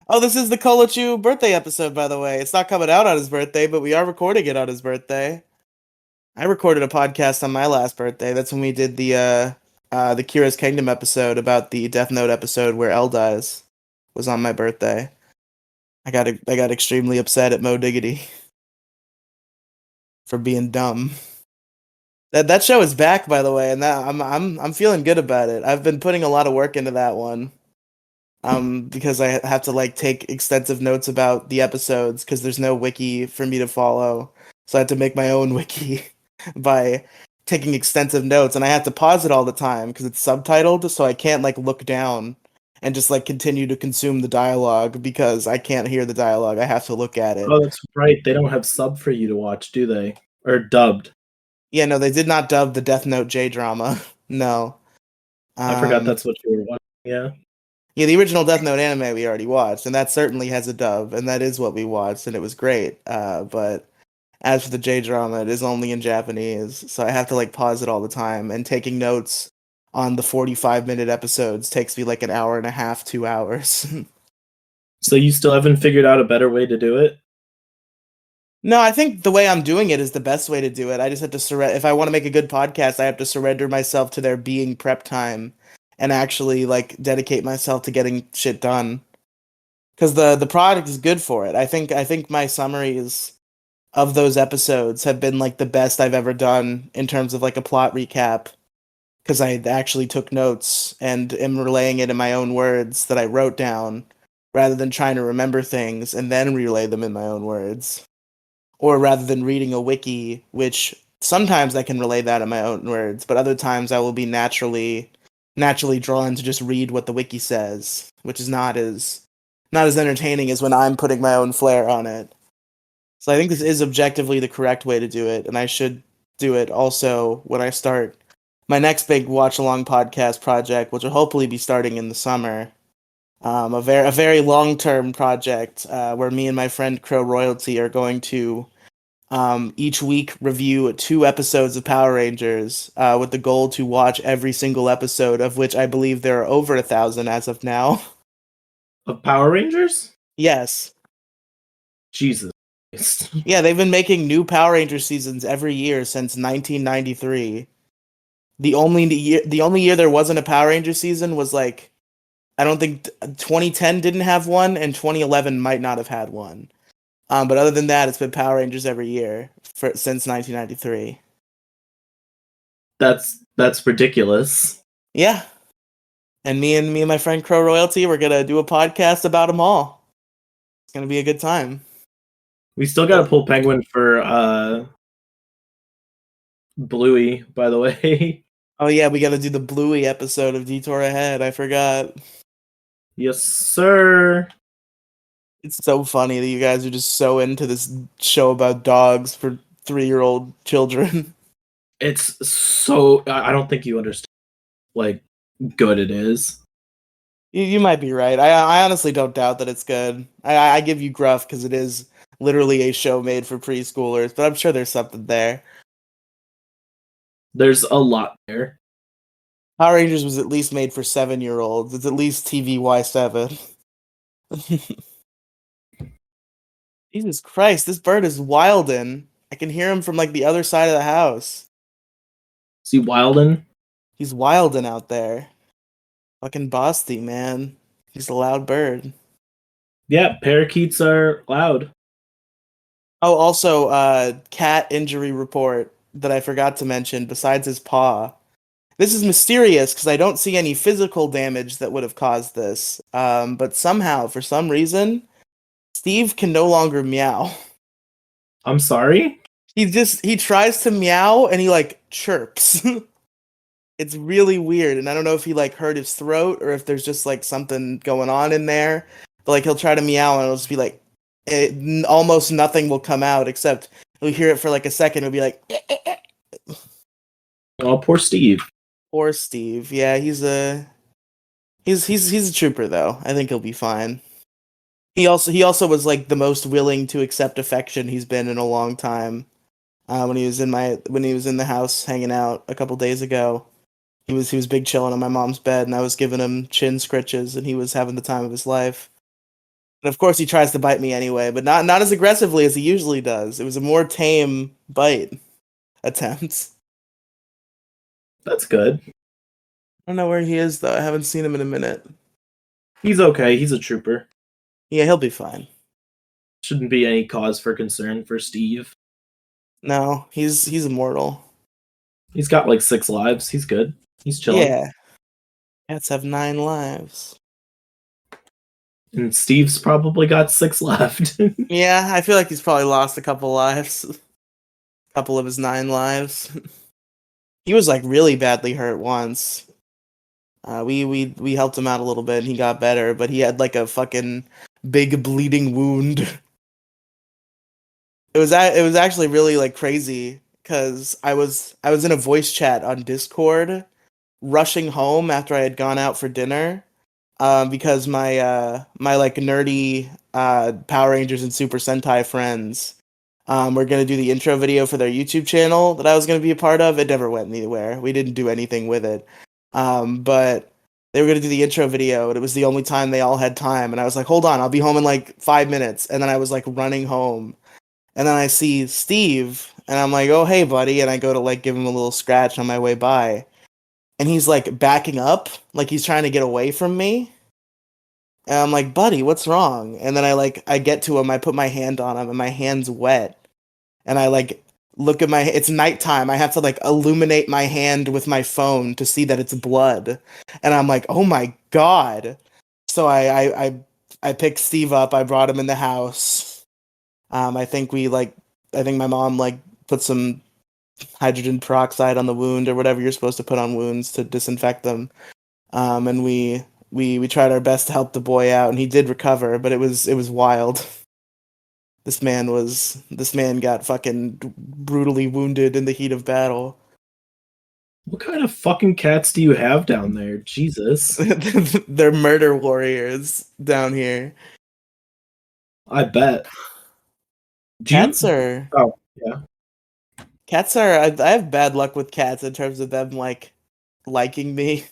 Oh, this is the Colo birthday episode, by the way. It's not coming out on his birthday, but we are recording it on his birthday. I recorded a podcast on my last birthday. That's when we did the Kira's Kingdom episode about the Death Note episode where L dies. Was on my birthday. I got extremely upset at Mo Diggity for being dumb. That show is back, by the way, and that I'm feeling good about it. I've been putting a lot of work into that one. Because I have to like take extensive notes about the episodes because there's no wiki for me to follow. So I had to make my own wiki by taking extensive notes, and I have to pause it all the time because it's subtitled, so I can't like look down and just like continue to consume the dialogue because I can't hear the dialogue. I have to look at it. Oh, that's right. They don't have sub for you to watch, do they? Or dubbed. Yeah, no, they did not dub the Death Note J drama. No. I forgot that's what you were watching. Yeah. Yeah, the original Death Note anime we already watched, and that certainly has a dub, and that is what we watched, and it was great. But as for the J drama, it is only in Japanese, so I have to like pause it all the time. And taking notes on the 45-minute episodes takes me like an hour and a half, 2 hours. So you still haven't figured out a better way to do it? No, I think the way I'm doing it is the best way to do it. I just have to surrender. If I want to make a good podcast, I have to surrender myself to there being prep time and actually like dedicate myself to getting shit done. Because the product is good for it. I think my summaries of those episodes have been like the best I've ever done in terms of like a plot recap. Because I actually took notes and am relaying it in my own words that I wrote down, rather than trying to remember things and then relay them in my own words. Or rather than reading a wiki, which sometimes I can relay that in my own words, but other times I will be naturally drawn to just read what the wiki says, which is not as entertaining as when I'm putting my own flair on it. So I think this is objectively the correct way to do it, and I should do it also when I start my next big watch along podcast project, which will hopefully be starting in the summer. A very long term project where me and my friend Crow Royalty are going to each week review 2 episodes of Power Rangers with the goal to watch every single episode, of which I believe there are over 1,000 as of now. Of Power Rangers? Yes. Jesus. Yeah, they've been making new Power Ranger seasons every year since 1993. The only year there wasn't a Power Ranger season was like, I don't think 2010 didn't have one, and 2011 might not have had one. But other than that, it's been Power Rangers every year since 1993. That's ridiculous. Yeah, and me and my friend Crow Royalty, we're gonna do a podcast about them all. It's gonna be a good time. We still gotta pull Penguin for Bluey, by the way. Oh yeah, we gotta do the Bluey episode of Detour Ahead. I forgot. Yes, sir. It's so funny that you guys are just so into this show about dogs for 3-year-old children. It's so I don't think you understand like good it is. You might be right. I honestly don't doubt that it's good. I give you gruff because it is literally a show made for preschoolers, but I'm sure there's something there. There's a lot there. Power Rangers was at least made for 7-year-olds. It's at least TVY7. Jesus Christ, this bird is wildin'. I can hear him from like the other side of the house. See Wilden? He's wildin' out there. Fucking Bosty, man. He's a loud bird. Yeah, parakeets are loud. Oh, also, cat injury report that I forgot to mention besides his paw. This is mysterious because I don't see any physical damage that would have caused this. But somehow, for some reason, Steve can no longer meow. I'm sorry? He tries to meow and he like chirps. It's really weird, and I don't know if he like hurt his throat or if there's just like something going on in there. But like he'll try to meow and it'll just be like almost nothing will come out except you'll hear it for like a second. It'll be like, Oh, poor Steve. poor Steve. Yeah, he's a trooper though. I think he'll be fine. He also was like the most willing to accept affection he's been in a long time. When he was in the house hanging out a couple days ago. He was big chilling on my mom's bed, and I was giving him chin scritches, and he was having the time of his life. And of course, he tries to bite me anyway, but not as aggressively as he usually does. It was a more tame bite attempt. That's good. I don't know where he is though. I haven't seen him in a minute. He's okay. He's a trooper. Yeah, he'll be fine. Shouldn't be any cause for concern for Steve. No, he's immortal. He's got like 6 lives. He's good. He's chilling. Yeah, cats have 9 lives. And Steve's probably got 6 left. Yeah, I feel like he's probably lost a couple lives. A couple of his 9 lives. He was like really badly hurt once. We helped him out a little bit and he got better, but he had like a fucking big bleeding wound. It was actually really like crazy because I was in a voice chat on Discord, rushing home after I had gone out for dinner, because my like nerdy Power Rangers and Super Sentai friends were gonna do the intro video for their YouTube channel that I was gonna be a part of. It never went anywhere. We didn't do anything with it. But they were gonna do the intro video, and it was the only time they all had time. And I was like, "Hold on, I'll be home in like 5 minutes." And then I was like running home, and then I see Steve, and I'm like, "Oh, hey, buddy!" And I go to like give him a little scratch on my way by, and he's like backing up, like he's trying to get away from me. And I'm like, "Buddy, what's wrong?" And then I get to him, I put my hand on him, and my hand's wet, and I like look at it's nighttime. I have to like illuminate my hand with my phone to see that it's blood. And I'm like, "Oh my god." So I picked Steve up. I brought him in the house. I think my mom like put some hydrogen peroxide on the wound or whatever you're supposed to put on wounds to disinfect them. And we tried our best to help the boy out, and he did recover, but it was wild. This man got fucking brutally wounded in the heat of battle. What kind of fucking cats do you have down there? Jesus. They're murder warriors down here. I bet. Cats are. Oh, yeah. Cats are. I have bad luck with cats in terms of them like liking me.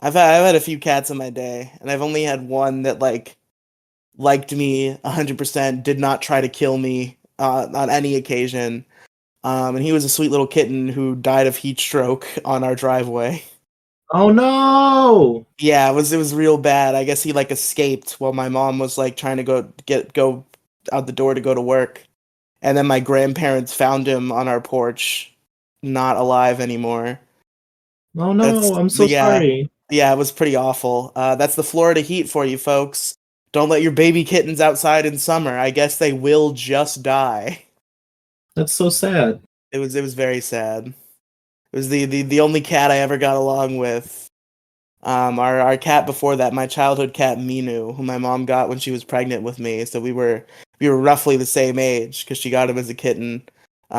I've had a few cats in my day, and I've only had one that like liked me 100%, did not try to kill me on any occasion. And he was a sweet little kitten who died of heat stroke on our driveway. Oh no! Yeah, it was real bad. I guess he like escaped while my mom was like trying to go out the door to go to work. And then my grandparents found him on our porch, not alive anymore. Oh no, I'm so sorry. Yeah, it was pretty awful. That's the Florida heat for you folks. Don't let your baby kittens outside in summer. I guess they will just die. That's so sad. It was very sad. It was the only cat I ever got along with. Our cat before that, my childhood cat Minu, who my mom got when she was pregnant with me. So we were roughly the same age because she got him as a kitten.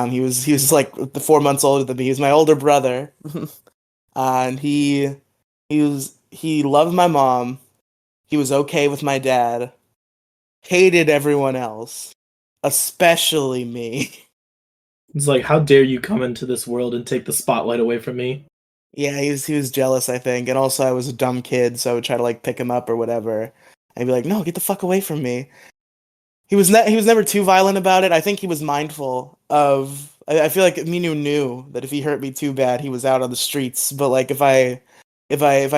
He was like 4 months older than me. He was my older brother, and he loved my mom. He was okay with my dad. hated everyone else, especially me. It's like, how dare you come into this world and take the spotlight away from me? Yeah, he was jealous, I think, and also I was a dumb kid, so I would try to like pick him up or whatever. I'd be like, "No, get the fuck away from me." He was never too violent about it. I think he was mindful of. I feel like Minu knew that if he hurt me too bad, he was out on the streets. But like if I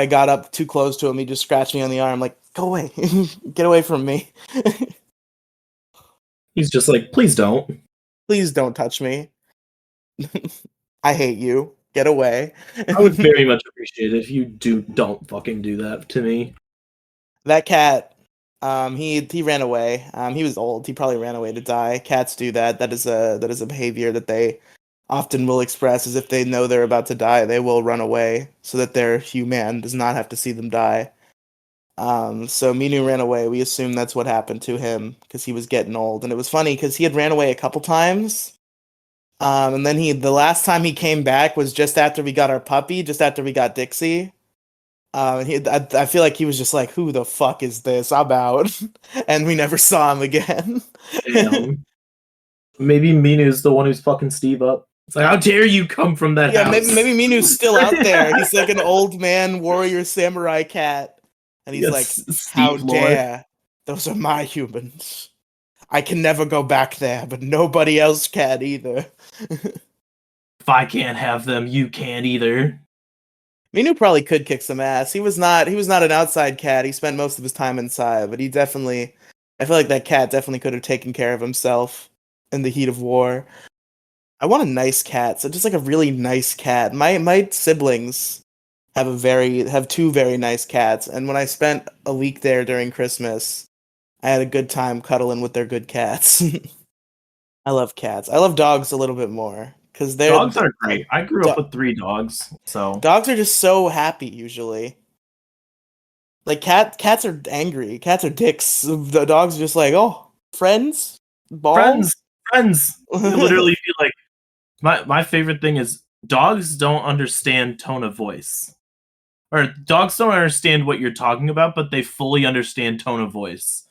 got up too close to him, he'd just scratch me on the arm, like, "Go away, get away from me." He's just like, please don't. Please don't touch me. I hate you. Get away. I would very much appreciate it if you don't fucking do that to me. That cat, he ran away. He was old. He probably ran away to die. Cats do that. That is a behavior that they often will express, as if they know they're about to die, they will run away so that their human does not have to see them die. So Minu ran away. We assume that's what happened to him because he was getting old, and it was funny because he had ran away a couple times. And then the last time he came back was just after we got our puppy, just after we got Dixie. I feel like he was just like, "Who the fuck is this? I'm out," and we never saw him again. Damn. Maybe Minu's the one who's fucking Steve up. It's like, how dare you come from that Yeah, house? maybe Minu's still out there. He's like an old man warrior samurai cat, and he's Yes, like, Steve "How lore. dare? Those are my humans. I can never go back there, but nobody else can either." If I can't have them, you can't either. Minu probably could kick some ass. He was not an outside cat. He spent most of his time inside, but I feel like that cat definitely could have taken care of himself in the heat of war. I want a nice cat, so just like a really nice cat. My siblings have two very nice cats, and when I spent a week there during Christmas, I had a good time cuddling with their good cats. I love cats. I love dogs a little bit more because Dogs are great. I grew up do- with 3 dogs, so dogs are just so happy usually. Like cats are angry. Cats are dicks. The dogs are just like, "Oh, friends, balls." friends. I literally feel like my favorite thing is dogs don't understand tone of voice. Or dogs don't understand what you're talking about, but they fully understand tone of voice.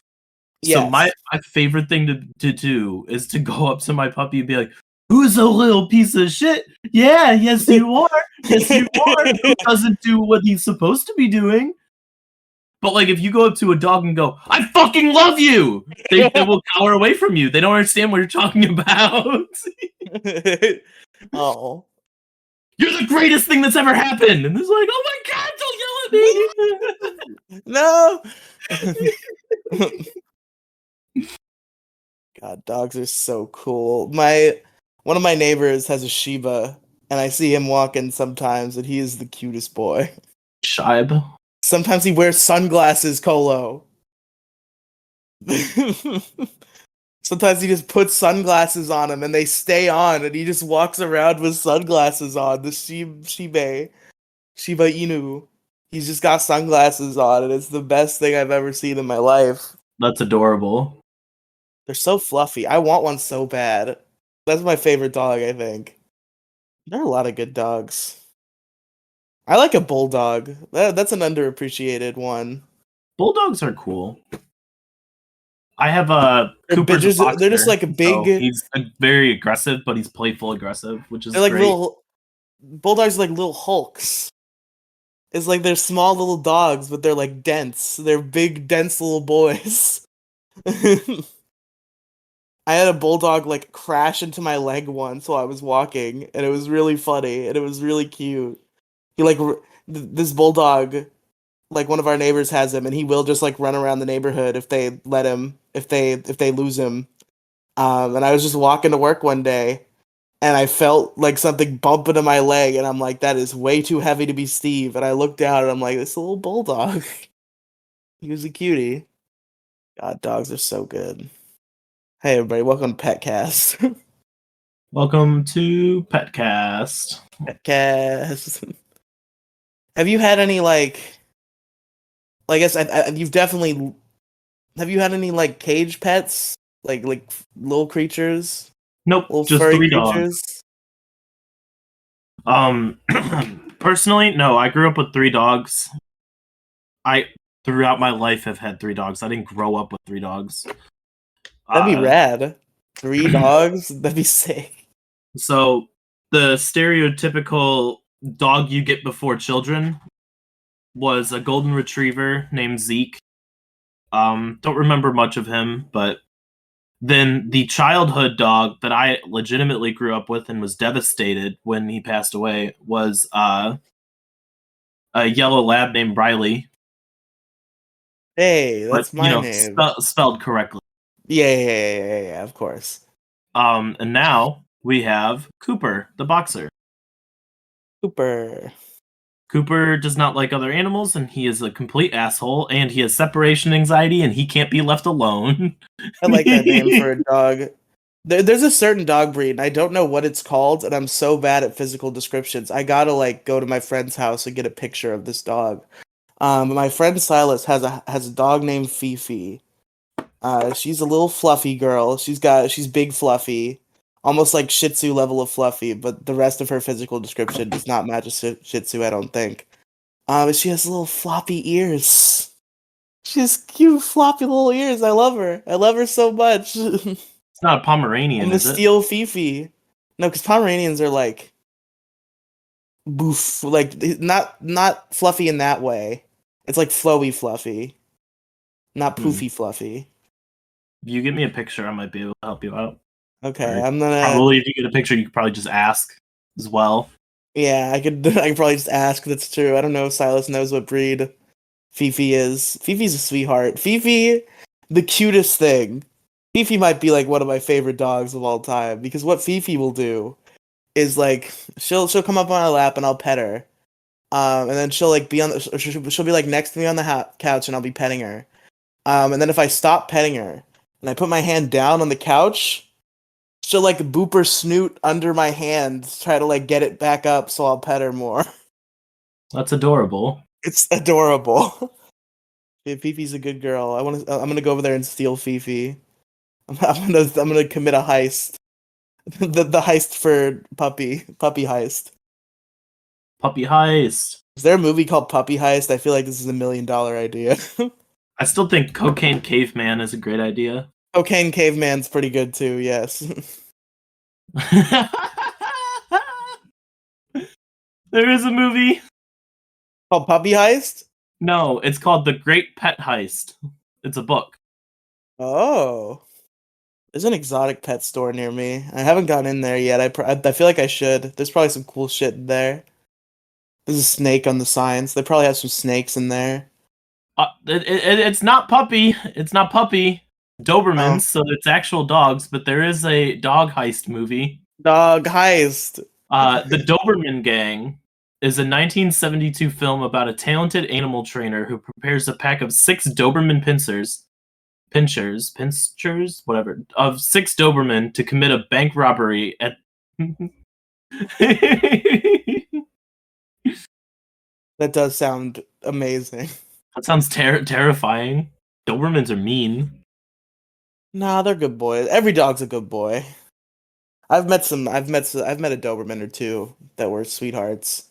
So Yes. my favorite thing to do is to go up to my puppy and be like, "Who's a little piece of shit? Yeah, yes you are. Yes you are. Who doesn't do what he's supposed to be doing?" But like, if you go up to a dog and go, "I fucking love you," they will cower away from you. They don't understand what you're talking about. Oh. You're the greatest thing that's ever happened, and it's like, "Oh my god, don't yell at me!" No. God, dogs are so cool. One of my neighbors has a Shiba, and I see him walking sometimes, and he is the cutest boy. Shibe. Sometimes he wears sunglasses, Colo. Sometimes he just puts sunglasses on him and they stay on, and he just walks around with sunglasses on. The Shiba Inu. He's just got sunglasses on, and it's the best thing I've ever seen in my life. That's adorable. They're so fluffy. I want one so bad. That's my favorite dog, I think. There are a lot of good dogs. I like a bulldog. That's an underappreciated one. Bulldogs are cool. I have a They're, Cooper's a boxer, they're just like a so big. he's very aggressive, but he's playful aggressive, which is They're like great. little bulldogs, are like little hulks. It's like they're small little dogs, but they're like dense. They're big, dense little boys. I had a bulldog like crash into my leg once while I was walking, and it was really funny and it was really cute. He like this bulldog, like one of our neighbors has him, and he will just like run around the neighborhood if they let him, if they lose him. And I was just walking to work one day, and I felt like something bump into my leg, and I'm like, that is way too heavy to be Steve. And I looked down, and I'm like, this little bulldog. He was a cutie. God, dogs are so good. Hey everybody, welcome to Petcast. Welcome to Petcast. Petcast. Have you had any like? I guess you've definitely. Have you had any like cage pets, like little creatures, Nope, little just furry 3 dogs. creatures? Personally, no. I grew up with 3 dogs. throughout my life have had 3 dogs. I didn't grow up with 3 dogs. That'd be rad. 3 dogs? That'd be sick. So the stereotypical dog you get before children was a golden retriever named Zeke. Don't remember much of him, but then the childhood dog that I legitimately grew up with and was devastated when he passed away was a yellow lab named Riely, Hey, but that's my name. spelled correctly. Yeah, of course. And now we have Cooper, the boxer. Cooper. Cooper does not like other animals, and he is a complete asshole, and he has separation anxiety, and he can't be left alone. I like that name for a dog. There's a certain dog breed, and I don't know what it's called, and I'm so bad at physical descriptions. I gotta like go to my friend's house and get a picture of this dog. My friend Silas has a dog named Fifi. She's a little fluffy girl. She's big fluffy, almost like Shih Tzu level of fluffy, but the rest of her physical description does not match a Shih Tzu, I don't think. But she has little floppy ears. She has cute floppy little ears. I love her. I love her so much. It's not a Pomeranian, I'm gonna is it? steal Fifi. No, because Pomeranians are like boof, like not fluffy in that way. It's like flowy fluffy, not poofy fluffy. If you give me a picture, I might be able to help you out. Okay, Or I'm gonna. probably, if you get a picture, you could probably just ask as well. Yeah, I could. I could probably just ask. That's true. I don't know if Silas knows what breed Fifi is. Fifi's a sweetheart. Fifi, the cutest thing. Fifi might be like one of my favorite dogs of all time because what Fifi will do is like she'll come up on my lap and I'll pet her, and then she'll like be on the, she'll be like next to me on the couch and I'll be petting her, and then if I stop petting her and I put my hand down on the couch, she'll like boop her snoot under my hand to try to like get it back up so I'll pet her more. That's adorable. It's adorable. Fifi's a good girl. I'm gonna go over there and steal Fifi. I'm gonna commit a heist. The heist for puppy heist. Puppy heist. Is there a movie called Puppy Heist? I feel like this is $1 million idea. I still think Cocaine Caveman is a great idea. Cocaine Caveman's pretty good too. Yes. There is a movie. Called Puppy Heist? No, it's called The Great Pet Heist. It's a book. Oh. There's an exotic pet store near me. I haven't gotten in there yet. I feel like I should. There's probably some cool shit in there. There's a snake on the signs. They probably have some snakes in there. It's not puppy. It's not puppy. Dobermans, so it's actual dogs, but there is a dog heist movie. Dog Heist. The Doberman Gang is a 1972 film about a talented animal trainer who prepares a pack of 6 Doberman pinchers, whatever, of 6 Doberman to commit a bank robbery at. That does sound amazing. That sounds terrifying. Dobermans are mean. Nah, they're good boys. Every dog's a good boy. I've met a Doberman or two that were sweethearts.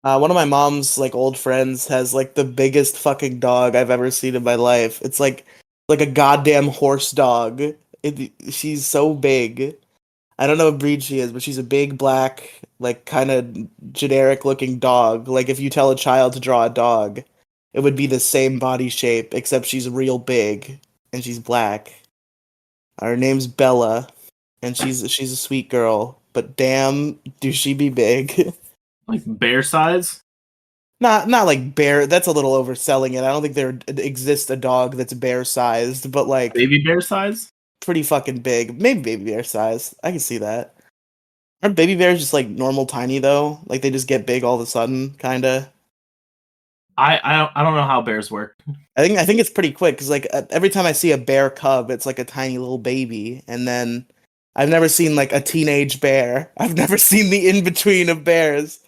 One of my mom's like old friends has like the biggest fucking dog I've ever seen in my life. It's like a goddamn horse dog. She's so big. I don't know what breed she is, but she's a big black, like kind of generic looking dog. Like if you tell a child to draw a dog, it would be the same body shape except she's real big and she's black. Her name's Bella, and she's a sweet girl, but damn, do she be big. Like bear size? Not like bear. That's a little overselling it. I don't think there exists a dog that's bear sized, but like Baby bear size? pretty fucking big. Maybe baby bear size. I can see that. Aren't baby bears just like normal tiny though? Like they just get big all of a sudden, kinda. I don't know how bears work. I think it's pretty quick because like every time I see a bear cub, it's like a tiny little baby, and then I've never seen like a teenage bear. I've never seen the in between of bears.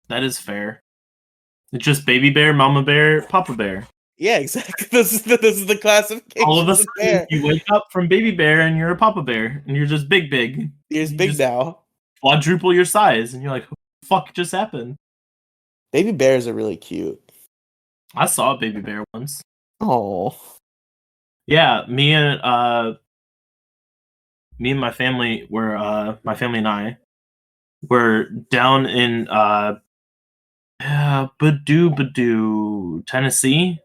That is fair. It's just baby bear, mama bear, papa bear. Yeah, exactly. This is the classification. All of a of sudden, bear. you wake up from baby bear and you're a papa bear, and you're just big. Here's You big just now. quadruple your size, and you're like, what the fuck just happened? Baby bears are really cute. I saw a baby bear once. Oh. Yeah, me and my family were my family and I were down in Badoo, Tennessee.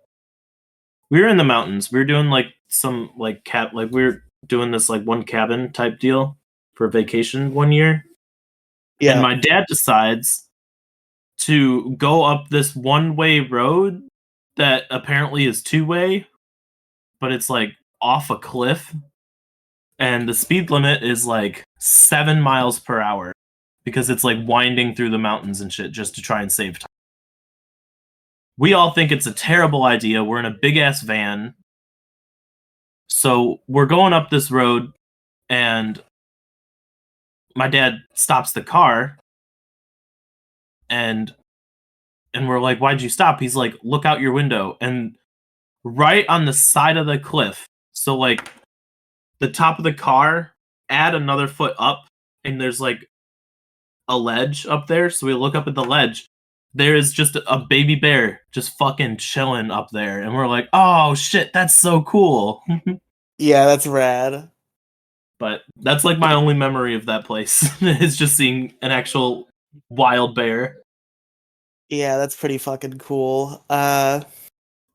We were in the mountains. We were doing like some like we were doing this like one cabin type deal for vacation one year. Yeah. And my dad decides to go up this one-way road that apparently is two-way, but it's like off a cliff. And the speed limit is like 7 miles per hour because it's like winding through the mountains and shit just to try and save time. We all think it's a terrible idea. We're in a big ass van. So we're going up this road and my dad stops the car and we're like, "Why'd you stop?" He's like, "Look out your window." And right on the side of the cliff, so like the top of the car, add another foot up, and there's like a ledge up there. So we look up at the ledge. There is just a baby bear just fucking chilling up there. And we're like, "Oh shit, that's so cool." Yeah, that's rad. But that's like my only memory of that place is just seeing an actual wild bear. Yeah, that's pretty fucking cool. I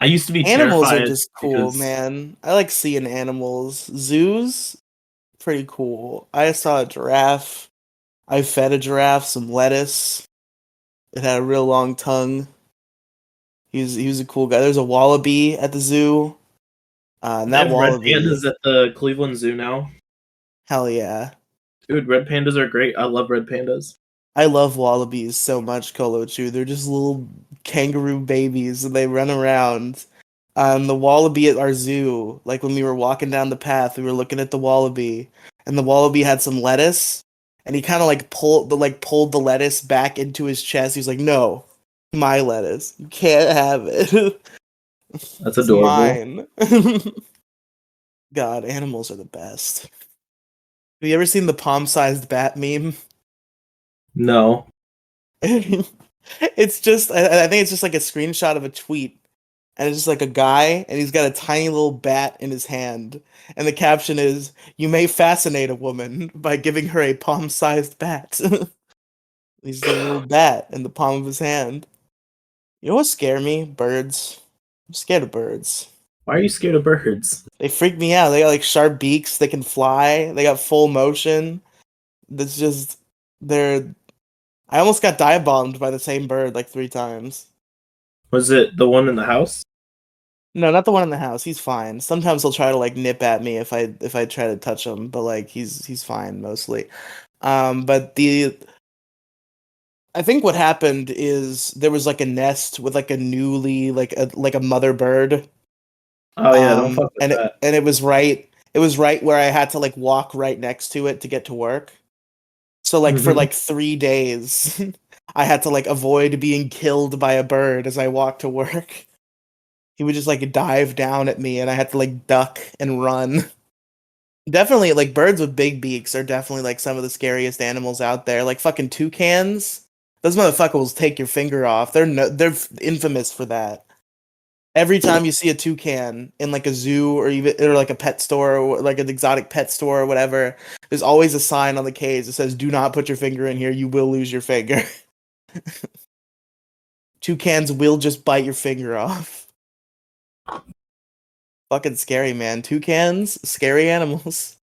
used to be Animals are terrified just cool, because man. I like seeing animals. Zoos, pretty cool. I saw a giraffe. I fed a giraffe some lettuce. It had a real long tongue. He was a cool guy. There's a wallaby at the zoo. And they that have red wallaby, pandas at the Cleveland Zoo now. hell yeah. Dude, red pandas are great. I love red pandas. I love wallabies so much, Colo. They're just little kangaroo babies and they run around. The wallaby at our zoo, like when we were walking down the path, we were looking at the wallaby, and the wallaby had some lettuce, and he kind of like pulled the lettuce back into his chest. He was like, "No, my lettuce. You can't have it. That's It's adorable. mine." God, animals are the best. Have you ever seen the palm-sized bat meme? No. It's just, I think it's just like a screenshot of a tweet, and it's just like a guy, and he's got a tiny little bat in his hand, and the caption is, "You may fascinate a woman by giving her a palm-sized bat." He's a little bat in the palm of his hand. You know what scare me? Birds. I'm scared of birds. Why are you scared of birds? They freak me out. They got like sharp beaks. They can fly. They got full motion. That's just, they're. I almost got dive bombed by the same bird like 3 times. Was it the one in the house? No, not the one in the house. He's fine. Sometimes he'll try to like nip at me if I try to touch him, but like he's fine mostly. But the I think what happened is there was like a nest with like a newly like a mother bird. Oh yeah, don't fuck with that. And it was right where I had to like walk right next to it to get to work. So like for Mhm. like 3 days, I had to like avoid being killed by a bird as I walked to work. He would just like dive down at me and I had to like duck and run. Definitely like birds with big beaks are definitely like some of the scariest animals out there. Like fucking toucans. Those motherfuckers will take your finger off. They're infamous for that. Every time you see a toucan in like a zoo or like a pet store or like an exotic pet store or whatever, there's always a sign on the cage that says, "Do not put your finger in here. You will lose your finger." Toucans will just bite your finger off. Fucking scary, man. Toucans, scary animals.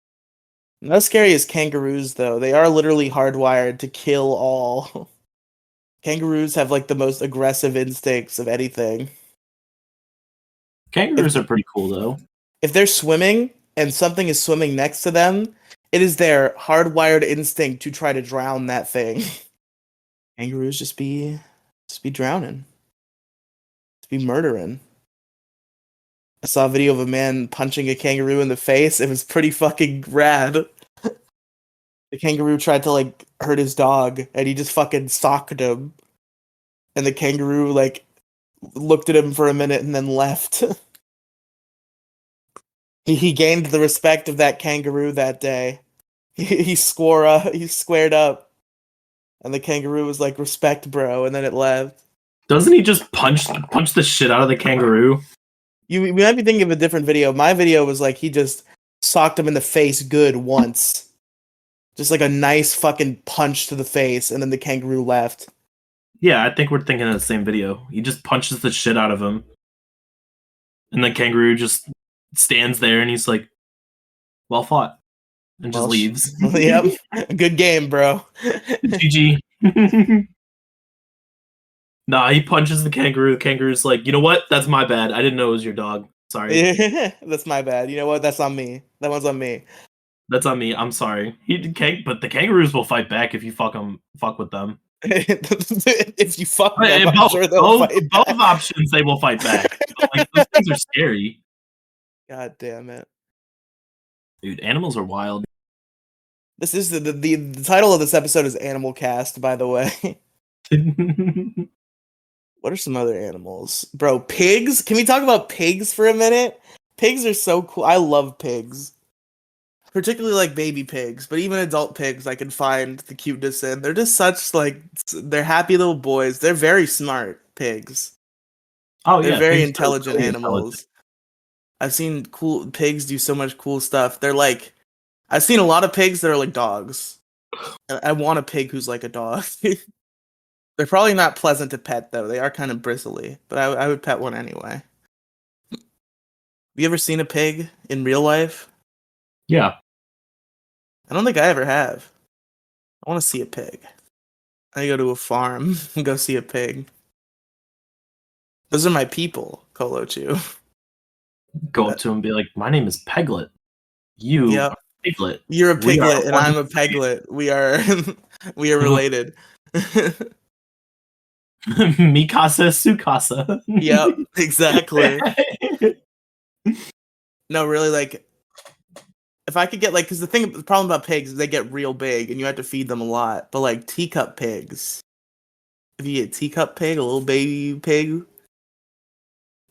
Not as scary as kangaroos, though. They are literally hardwired to kill all. Kangaroos have like the most aggressive instincts of anything. Kangaroos are pretty cool though. If they're swimming and something is swimming next to them, it is their hardwired instinct to try to drown that thing. Kangaroos just be drowning. Just be murdering. I saw a video of a man punching a kangaroo in the face. It was pretty fucking rad. The kangaroo tried to like hurt his dog and he just fucking socked him. And the kangaroo like looked at him for a minute and then left. He gained the respect of that kangaroo that day. He squared up, and the kangaroo was like, "Respect, bro," and then it left. Doesn't he just punch the shit out of the kangaroo? We might be thinking of a different video. My video was like he just socked him in the face good once. Just like a nice fucking punch to the face, and then the kangaroo left. Yeah, I think we're thinking of the same video. He just punches the shit out of him. And the kangaroo just stands there and he's like, well fought. And just leaves. Yep. Good game, bro. GG. Nah, he punches the kangaroo. The kangaroo's like, you know what? That's my bad. I didn't know it was your dog. Sorry. That's my bad. You know what? That's on me. That one's on me. That's on me. I'm sorry. But the kangaroos will fight back if you fuck with them. If you fuck But them, I'm both, sure they'll fight both back. options, they will fight back. But, like, those things are scary. God damn it. Dude, animals are wild. This is the title of this episode is Animalcast, by the way. What are some other animals? Bro, pigs? Can we talk about pigs for a minute? Pigs are so cool. I love pigs. Particularly like baby pigs, but even adult pigs I can find the cuteness in. They're just such like they're happy little boys. They're very smart pigs. Oh They're yeah, very pigs are intelligent really animals. intelligent. I've seen cool pigs do so much cool stuff. They're like I've seen a lot of pigs that are like dogs. I want a pig who's like a dog. They're probably not pleasant to pet though. They are kind of bristly, but I would pet one anyway. Have you ever seen a pig in real life? Yeah. I don't think I ever have. I want to see a pig. I go to a farm and go see a pig. Those are my people, Colo Chew. Go up to him and be like, my name is Peglet. You Yep. are Piglet. You're a We are piglet and one I'm a peglet. We are we are related. Mikasa Sukasa. Yep, exactly. No, really, like if I could get like, because the problem about pigs is they get real big and you have to feed them a lot. But like teacup pigs, if you get teacup pig, a little baby pig,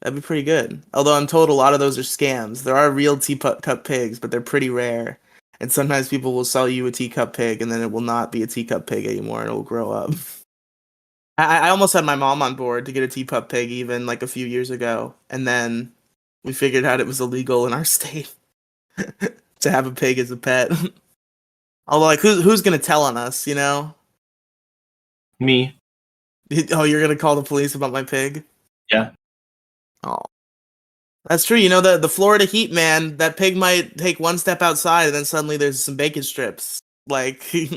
that'd be pretty good. Although I'm told a lot of those are scams. There are real teacup pigs, but they're pretty rare. And sometimes people will sell you a teacup pig, and then it will not be a teacup pig anymore, and it will grow up. I almost had my mom on board to get a teacup pig even like a few years ago, and then we figured out it was illegal in our state to have a pig as a pet. Although, like, who's gonna tell on us, you know? Me. Oh, you're gonna call the police about my pig? Yeah. Oh, that's true. You know, the Florida heat, man. That pig might take one step outside, and then suddenly there's some bacon strips. Like, I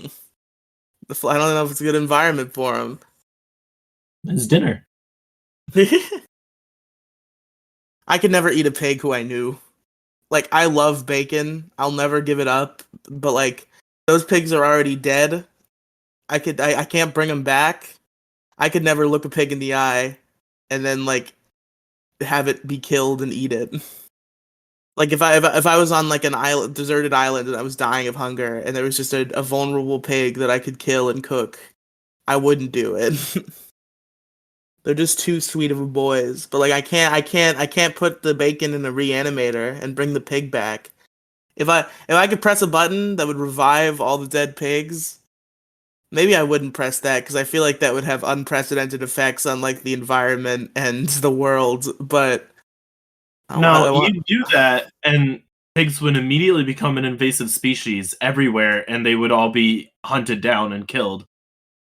don't know if it's a good environment for him. It's dinner. I could never eat a pig who I knew. Like, I love bacon. I'll never give it up. But like, those pigs are already dead. I can't bring them back. I could never look a pig in the eye and then like have it be killed and eat it. Like if I was on like an island, deserted island, and I was dying of hunger, and there was just a vulnerable pig that I could kill and cook, I wouldn't do it. They're just too sweet of a boys. But like I can't put the bacon in a reanimator and bring the pig back. If I could press a button that would revive all the dead pigs, maybe I wouldn't press that because I feel like that would have unprecedented effects on like the environment and the world. But you do that, and pigs would immediately become an invasive species everywhere, and they would all be hunted down and killed.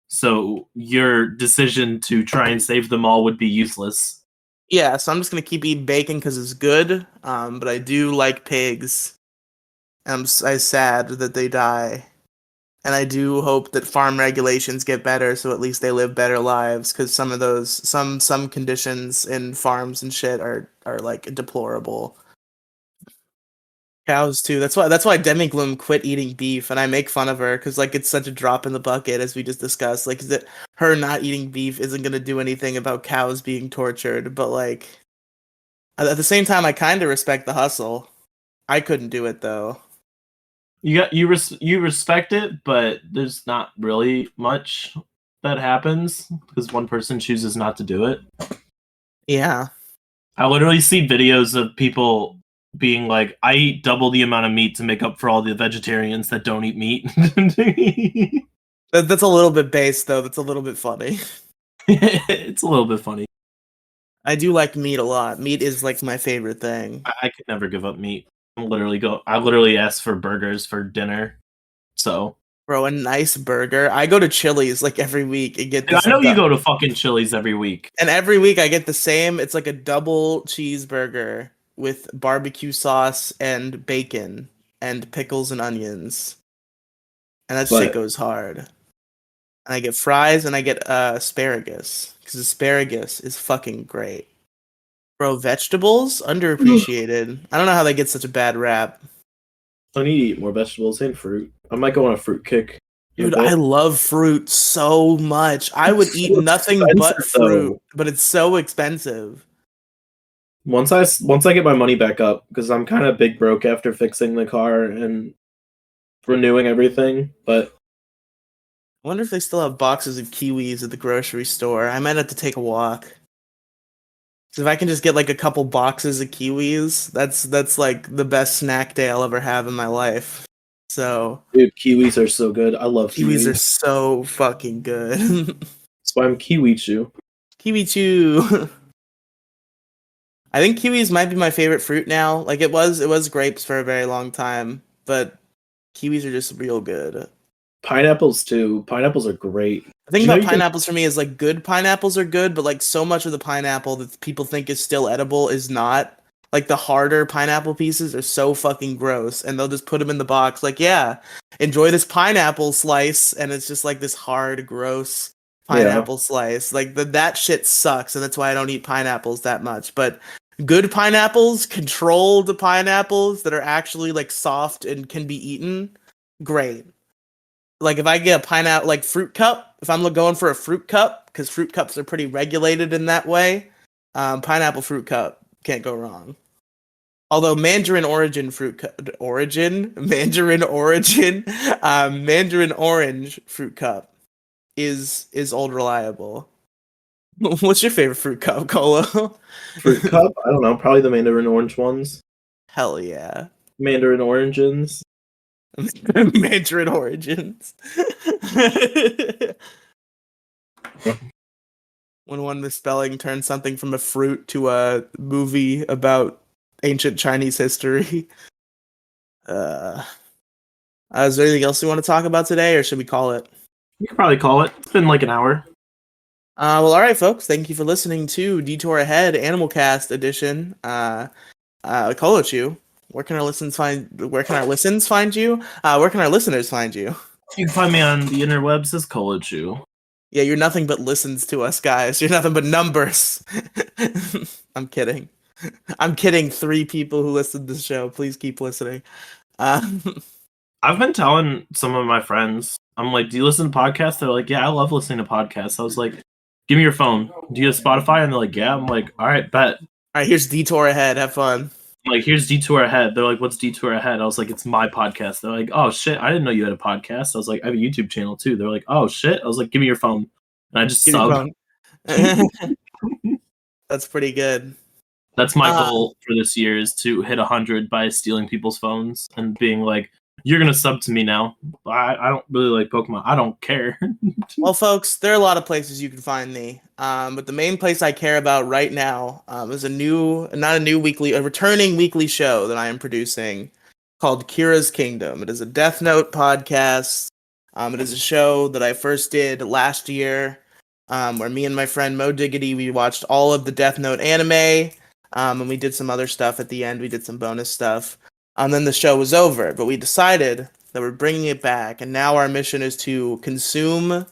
So your decision to try and save them all would be useless. Yeah, so I'm just gonna keep eating bacon because it's good. But I do like pigs. I'm sad that they die, and I do hope that farm regulations get better, so at least they live better lives. Because some of those some conditions in farms and shit are like deplorable. Cows too. That's why Demigloom quit eating beef, and I make fun of her because like it's such a drop in the bucket, as we just discussed. Like that her not eating beef isn't gonna do anything about cows being tortured, but like at the same time, I kind of respect the hustle. I couldn't do it though. You respect it, but there's not really much that happens because one person chooses not to do it. Yeah, I literally see videos of people being like, I eat double the amount of meat to make up for all the vegetarians that don't eat meat. that's a little bit base though. That's a little bit funny. It's a little bit funny. I do like meat a lot. Meat is like my favorite thing. I could never give up meat. I literally ask for burgers for dinner. So Bro, a nice burger. I go to Chili's like every week and get and this. I know you go to fucking Chili's every week. And every week I get the same. It's like a double cheeseburger with barbecue sauce and bacon and pickles and onions. And that shit But goes hard. And I get fries and I get asparagus. Because asparagus is fucking great. Bro, vegetables? Underappreciated. I don't know how they get such a bad rap. I need to eat more vegetables and fruit. I might go on a fruit kick. in a Dude, bit. I love fruit so much. I would It's eat so nothing but expensive, fruit, though. but it's so expensive. Once I get my money back up, because I'm kind of big broke after fixing the car and renewing everything. But I wonder if they still have boxes of kiwis at the grocery store. I might have to take a walk. So if I can just get like a couple boxes of kiwis, that's like the best snack day I'll ever have in my life. So dude, kiwis are so good. I love kiwis are kiwis. so fucking good. That's why I'm Kiwi Chew. Kiwi chew. I think kiwis might be my favorite fruit now. Like it was grapes for a very long time, but kiwis are just real good. Pineapples too. Pineapples are great. The thing Do you know about you can- pineapples for me is like good pineapples are good, but like so much of the pineapple that people think is still edible is not. Like the harder pineapple pieces are so fucking gross, and they'll just put them in the box. Like, yeah, enjoy this pineapple slice, and it's just like this hard, gross pineapple slice. Like that shit sucks, and that's why I don't eat pineapples that much. But good pineapples, controlled pineapples that are actually like soft and can be eaten, great. Like if I get a pineapple like fruit cup, if I'm going for a fruit cup, because fruit cups are pretty regulated in that way, pineapple fruit cup can't go wrong. Although mandarin origin fruit cup mandarin orange fruit cup is old reliable. What's your favorite fruit cup, Colo? Fruit cup? I don't know. Probably the mandarin orange ones. Hell yeah. Mandarin oranges. Mandarin origins. When one misspelling turns something from a fruit to a movie about ancient Chinese history. Is there anything else we want to talk about today, or should we call it? You could probably call it. It's been like an hour. Well, all right, folks. Thank you for listening to Detour Ahead Animalcast edition. Colo Chew. Where can our listeners find? Where can our listeners find you? Where can our listeners find you? You can find me on the interwebs as Colo Chew. Yeah, you're nothing but listens to us, guys. You're nothing but numbers. I'm kidding. I'm kidding. 3 people who listen to the show. Please keep listening. I've been telling some of my friends, I'm like, do you listen to podcasts? They're like, yeah, I love listening to podcasts. I was like, give me your phone. Do you have Spotify? And they're like, yeah. I'm like, all right, bet. All right, here's Detour Ahead. Have fun. I'm like, here's Detour Ahead. They're like, what's Detour Ahead? I was like, it's my podcast. They're like, oh shit, I didn't know you had a podcast. I was like, I have a YouTube channel too. They're like, oh shit. I was like, give me your phone. And I just Give me sub. your phone. That's pretty good. That's my goal for this year is to hit 100 by stealing people's phones and being like, you're going to sub to me now. I don't really like Pokemon. I don't care. Well, folks, there are a lot of places you can find me. But the main place I care about right now is a returning weekly show that I am producing called Kira's Kingdom. It is a Death Note podcast. It is a show that I first did last year, where me and my friend Mo Diggity, we watched all of the Death Note anime, and we did some other stuff at the end. We did some bonus stuff. And then the show was over, but we decided that we're bringing it back, and now our mission is to consume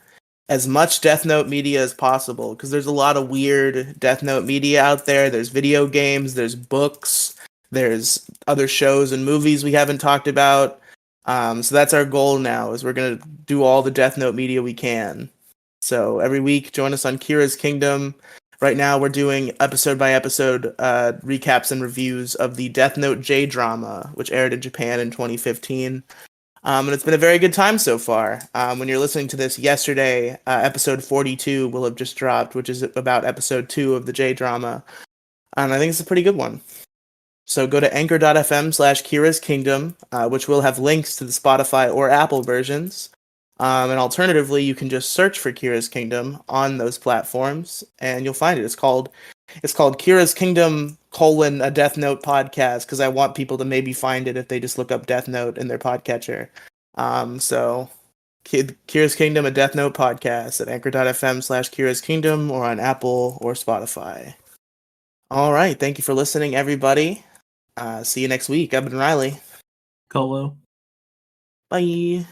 as much Death Note media as possible, because there's a lot of weird Death Note media out there. There's video games, there's books, there's other shows and movies we haven't talked about. So that's our goal now, is we're going to do all the Death Note media we can. So every week, join us on Kira's Kingdom. Right now, we're doing episode by episode recaps and reviews of the Death Note J-drama, which aired in Japan in 2015. And it's been a very good time so far. When you're listening to this yesterday, episode 42 will have just dropped, which is about episode 2 of the J-drama. And I think it's a pretty good one. So go to anchor.fm/Kira's Kingdom, which will have links to the Spotify or Apple versions. And alternatively, you can just search for Kira's Kingdom on those platforms, and you'll find it. It's called Kira's Kingdom : A Death Note podcast, because I want people to maybe find it if they just look up Death Note in their podcatcher. So Kira's Kingdom: A Death Note podcast at anchor.fm/Kira's Kingdom or on Apple or Spotify. All right. Thank you for listening, everybody. See you next week. I've been Riley. Colo. Bye.